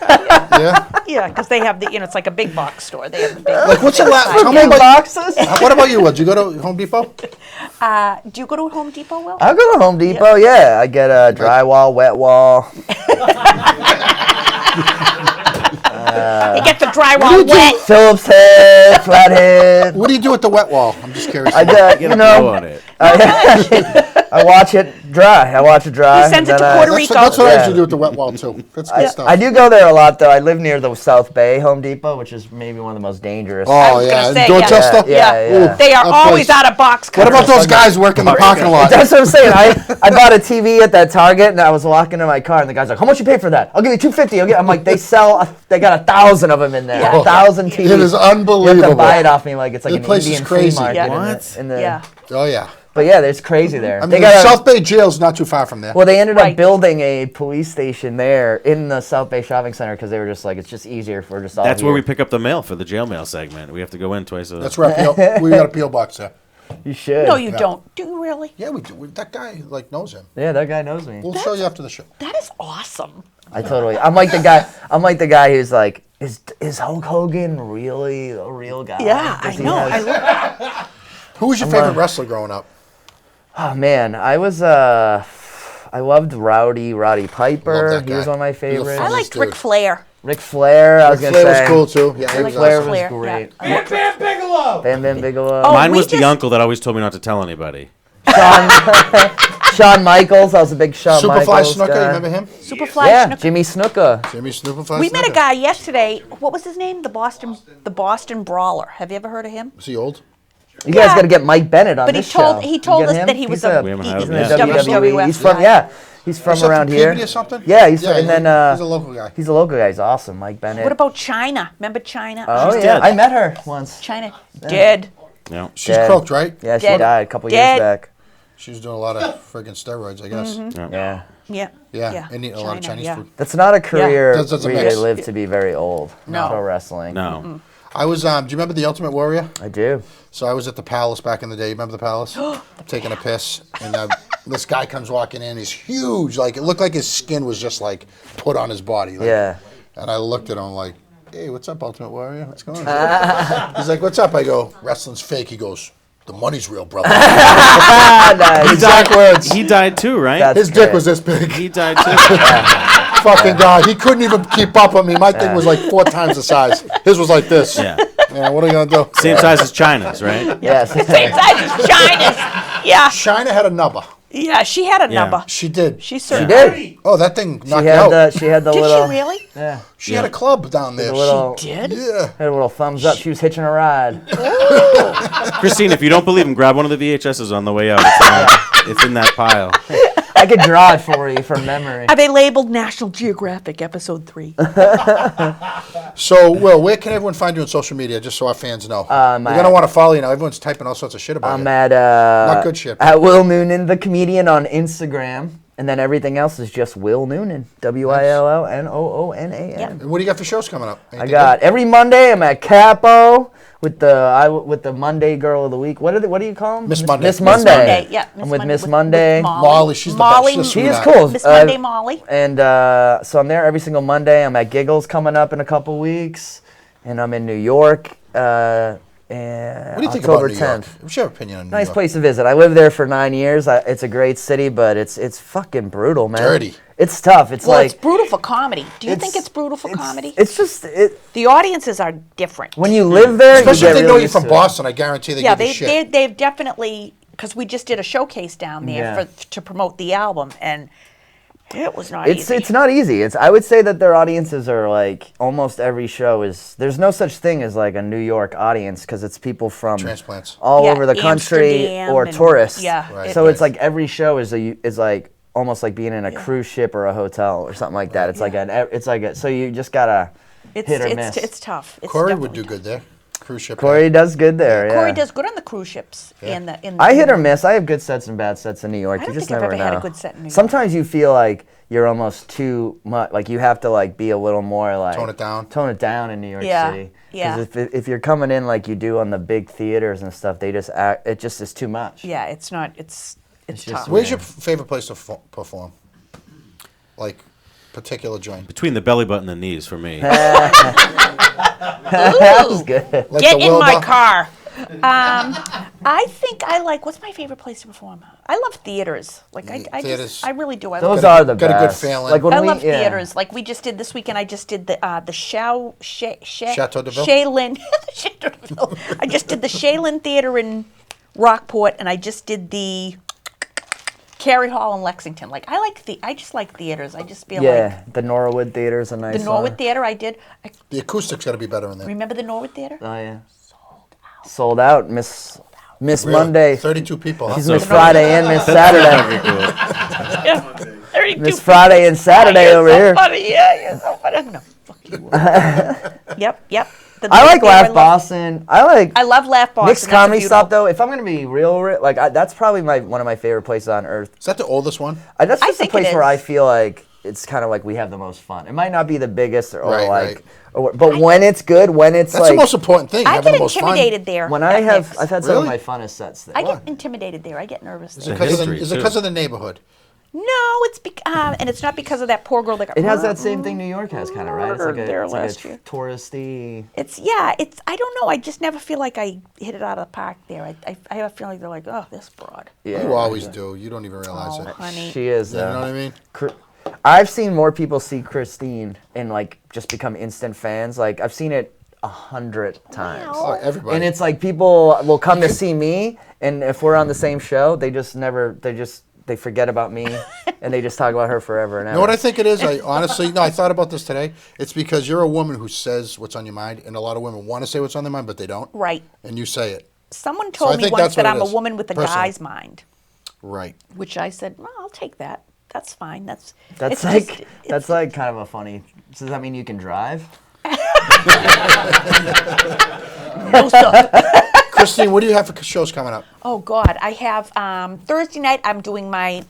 Yeah. Yeah, because they have the, it's like a big box store. They have the big. Like what's the last? Tell me about boxes. What about you, Will? Do you go to Home Depot? Do you go to Home Depot, Will? I'll go to Home Depot. Yeah, I get a drywall, wet wall. They get the drywall wet. Phillips head, flathead. What do you do with the wet wall? I'm just curious. I watch it dry. He sends it to Puerto Rico. That's what I usually do with the wet wall too. That's good stuff. I do go there a lot though. I live near the South Bay Home Depot, which is maybe one of the most dangerous. Oh yeah, Dorchester. Yeah. They are always out of box What covers. about those guys working the parking lot? That's what I'm saying. I bought a TV at that Target, and I was walking to my car, and the guy's like, "How much you pay for that?" "I'll give you $250." I'm like, "They got 1,000 of them in there. 1,000 TVs." It is unbelievable. You have to buy it off me like it's like The an place is Indian flea crazy. market. Yeah. Oh yeah. But yeah, it's crazy there. I mean, the South Bay jail's not too far from there. Well, they ended up building a police station there in the South Bay Shopping Center because they were just like, it's just easier for just all. That's where we pick up the mail for the jail mail segment. We have to go in twice a. That's where we got a PO box there. You should. No, you don't. Do you really? Yeah, we do. That guy knows him. Yeah, that guy knows me. We'll show you after the show. That is awesome. I'm like the guy who's like, is Hulk Hogan really a real guy? Yeah, I know. Who was your favorite wrestler growing up? Oh man, I loved Roddy Piper. He was one of my favorites. I liked Ric Flair. Ric Flair, I was Ric gonna Flair say. was cool too. Yeah, Ric Flair was Flair, great. yeah. Bam Bigelow! Bam Bigelow. Oh, Mine we was the just- uncle that always told me not to tell anybody. Shawn Michaels. I was a big Shawn Superfly Michaels Snuka, guy. you remember him? Superfly Yeah, Snuka. Jimmy Snuka. Jimmy Superfly We met a Snuka. guy yesterday. What was his name? The Boston Brawler. Have you ever heard of him? Was he old? You guys got to get Mike Bennett on But he this told show. he told You us get him? that he was He's a We haven't he- had he's him a yet. WWE. He's from guy. He's from Was that around from here. Peabody or something? Yeah, he's a local guy. He's a local guy. He's awesome, Mike Bennett. What about China? Remember China? Oh She's yeah, dead. I met her once. China dead. No. She's Dead. croaked, right? Yeah, she Dead. died a couple Dead. years back. She was doing a lot of friggin' steroids, I guess. Yeah. Yeah, and eating a lot of China, Chinese yeah. food. That's not a career That's a where you mix. live to be very old. No. Pro wrestling. No. I was, do you remember the Ultimate Warrior? I do. So I was at the Palace back in the day. Remember the Palace? Taking a piss, and this guy comes walking in. He's huge. Like it looked like his skin was just like put on his body. Like, Yeah. And I looked at him like, "Hey, what's up, Ultimate Warrior? What's going on?" He's like, "What's up?" I go, "Wrestling's fake." He goes, "The money's real, brother." Nice. Exact words. He died too, right? That's His dick great. was this big. He died too. Fucking God. He couldn't even keep up with me. My thing was like 4 times the size. His was like this. Yeah. Yeah, what are you going to do? Same size as China's, right? Yes. Same size as China's. Yeah. China had a nubber. Yeah, she had a Yeah. number. She did. She She certainly did. Oh, that thing She knocked had out. the. She had the Did little. she really? Yeah. She had a club down there. The little. She did? Yeah. Had a little thumbs up. She was hitching a ride. Christine, if you don't believe him, grab one of the VHSs on the way out. It's in that pile. I could draw it for you from memory. Are they labeled National Geographic Episode 3? So, Will, where can everyone find you on social media, just so our fans know? They're going to want to follow you now. Everyone's typing all sorts of shit about I'm you. at Not good shit. at Will Noonan, the comedian, on Instagram, and then everything else is just Will Noonan, WILLNOONAN. And what do you got for shows coming up? I Anything got every Monday. I'm at Capo with the Monday Girl of the Week. What do you call them? Miss Monday. Miss Miss Monday. Monday, yeah, Miss I'm with Monday Miss with Monday. Molly. Molly, she's the Molly, best. She is Sweetheart. cool. Miss Monday Molly. And so I'm there every single Monday. I'm at Giggles coming up in a couple weeks, and I'm in New York. And What do you think October about New York? 10th. What's your opinion on New Nice York? place to visit. I lived there for 9 years. It's a great city, but it's fucking brutal, man. Dirty. It's tough. It's Well, like it's brutal for comedy. Do you it's- think it's brutal for comedy? it's just The audiences are different. when you live there, Especially you if get they know really you from used to it. Boston, I guarantee they Yeah, give you shit. they've definitely, because we just did a showcase down there Yeah. to promote the album, and it was not It's easy. it's not easy. I would say that their audiences are like almost every show is. There's no such thing as like a New York audience because it's people from Transplants. all Yeah, over the country Amsterdam or and- tourists. yeah, Right. So it's like every show is like almost like being in a cruise ship or a hotel or something like that. It's like so you just gotta hit or miss. It's tough. It's Corey would definitely do good there. Cruise ship. Corey does good there. Yeah. Corey does good on the cruise ships. In the I hit or miss. I have good sets and bad sets in New York. I You don't just think I've never ever know. had a good set in New York. Sometimes you feel like you're almost too much. Like you have to like be a little more like Tone it down. Tone it down in New York Yeah, City. yeah. Because if you're coming in like you do on the big theaters and stuff, they just act. It just is too much. Yeah, it's not. It's it's just tough. Where's your favorite place to perform? Like, particular joint? Between the belly button and the knees for me. That was good. Like Get the in my Wilbur? car. I think I like. What's my favorite place to perform? I love theaters. Like I Theaters. really do. I Those love are the got a good best. feeling. Like when I we, love yeah. theaters. Like we just did this weekend. I just did the Chateau de Ville? Shaylin. Chateau de Ville. I just did the Shaylin Theater in Rockport, and I just did the Cary Hall in Lexington. Like I just like theaters. I just feel Yeah, the Norwood Theater's a nice like the Norwood one. Theater. I did. The acoustic's got to be better in there. Remember the Norwood Theater? Oh yeah. Sold out. Miss Really? Monday. 32 people. Huh? She's Miss Friday and Miss Saturday. Yeah. 32 Miss Friday and Saturday over here. Funny. Yeah, you're so funny. No, fuck you. Yep. I like Laugh Boston. I love Laugh Boston. Mixed That's comedy beautiful. stuff though. If I'm gonna be real, like that's probably one of my favorite places on earth. Is that the oldest one? That's I just the think it place where is. I feel like it's kind of like we have the most fun. It might not be the biggest or Right, like, right. but when it's good, when it's That's like the most important thing. I having get the most fun. intimidated there. when at I've Nick's. had some of Really? my funnest sets there. I get intimidated there. I get nervous. Is There. it because of history, is it too. 'cause of the neighborhood? No, it's and it's not because of that poor girl that got It has that same thing New York has, kind of, right? It's like murdered there it's like last a year. touristy. It's I don't know. I just never feel like I hit it out of the park there. I have a feeling they're like, oh, this broad. Yeah, You always do. You don't even realize Oh, it. honey. She is. You know what I mean? I've seen more people see Christine and like just become instant fans. Like I've seen it 100 times. Oh, everybody. And it's like people will come to see me, and if we're on the same show, they forget about me, and they just talk about her forever and ever. You know what I think it is? I honestly, I thought about this today. It's because you're a woman who says what's on your mind, and a lot of women want to say what's on their mind, but they don't. Right. And you say it. Someone I told me think once that's that what it I'm a is, woman with a personally. guy's mind, Right. which I said, well, I'll take that. That's fine. That's it's like just- that's like kind of a funny. Does that mean you can drive? No, sir. Christine, what do you have for shows coming up? Oh God, I have Thursday night. I'm doing my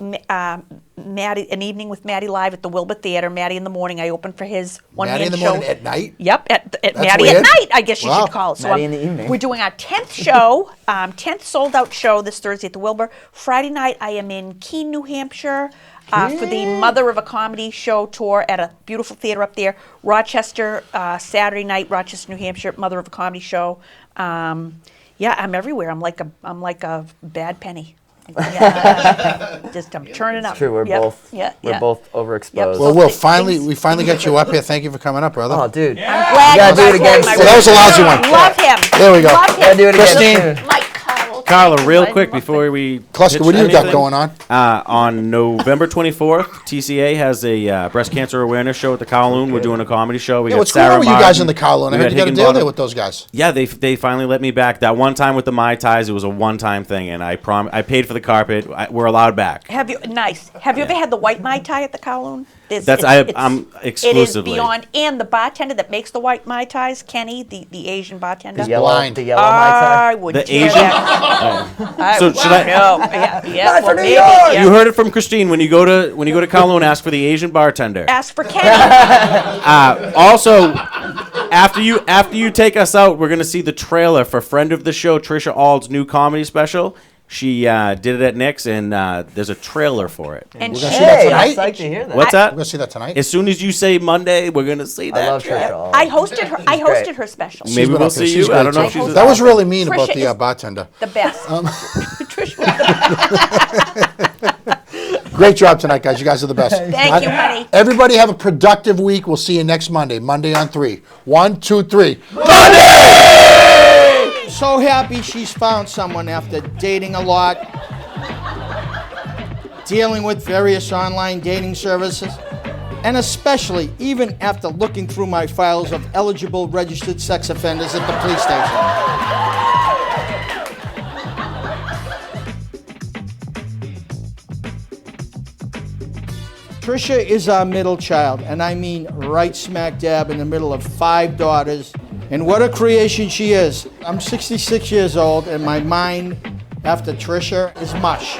Maddie, an evening with Maddie live at the Wilbur Theater. Maddie in the morning. I open for his one-man Maddie in the show. morning at night? Yep, at That's Maddie weird. at night. I guess you Wow. should call it. Maddie in the evening. We're doing our 10th show, 10th sold-out show this Thursday at the Wilbur. Friday night, I am in Keene, New Hampshire. For the Mother of a Comedy show tour at a beautiful theater up there. Rochester, Saturday night, Rochester, New Hampshire, Mother of a Comedy show. Yeah, I'm everywhere. I'm like a bad penny. Yeah. Just I'm turning up. It's true. We're Yep. both. Yeah, We're yeah. both overexposed. Yep. Well, So Will, things- we finally got you up here. Thank you for coming up, brother. Oh, dude. I'm glad You gotta you do it guys again had my soon. That was a lousy one. Love him. There we go. Love him. Gotta do it again Christine. soon. Mike Cowell. Carla, Thank you. real I quick love before we Kluska, pitch what do you got anything, going on? On November 24th, TCA has a breast cancer awareness show at the Kowloon. We're doing a comedy show. We Yeah, got what's Sarah going on with you guys Martin. in the Kowloon? I We heard you got a deal Higginbottom. there with those guys. Yeah, they finally let me back. That one time with the Mai Tais, it was a one-time thing, and I paid for the carpet. We're allowed back. Have you ever had the white Mai Tai at the Kowloon? I'm It is exclusively. beyond, and the bartender that makes the white Mai Tais, Kenny, the Asian bartender. The yellow, blind. the yellow Mai Tai. I would The tear Asian? that. So should I- Yeah, Not for well, New maybe, York. yeah. You heard it from Christine. When you go to Kowloon, ask for the Asian bartender. Ask for Kenny. Also, after you take us out, we're gonna see the trailer for friend of the show Trisha Ald's new comedy special. She did it at Nick's, and there's a trailer for it. And We're she, gonna see that Hey, tonight. I'd like to hear that. What's We're that? gonna see that tonight. As soon as you say Monday, we're gonna see that. I love Trisha. I hosted her. I great. hosted her special. She's Maybe been we'll up here. see She's you. I great, don't know if too. she's. That was really mean Trisha about the is- bartender. The best. Trish was the best. Great job tonight, guys. You guys are the best. Thank you, honey. Everybody have a productive week. We'll see you next Monday. Monday on 3. 1, 2, 3. So happy she's found someone after dating a lot, dealing with various online dating services, and especially even after looking through my files of eligible registered sex offenders at the police station. Trisha is our middle child, and I mean right smack dab in the middle of 5 daughters. And what a creation she is. I'm 66 years old, and my mind after Trisha is mush.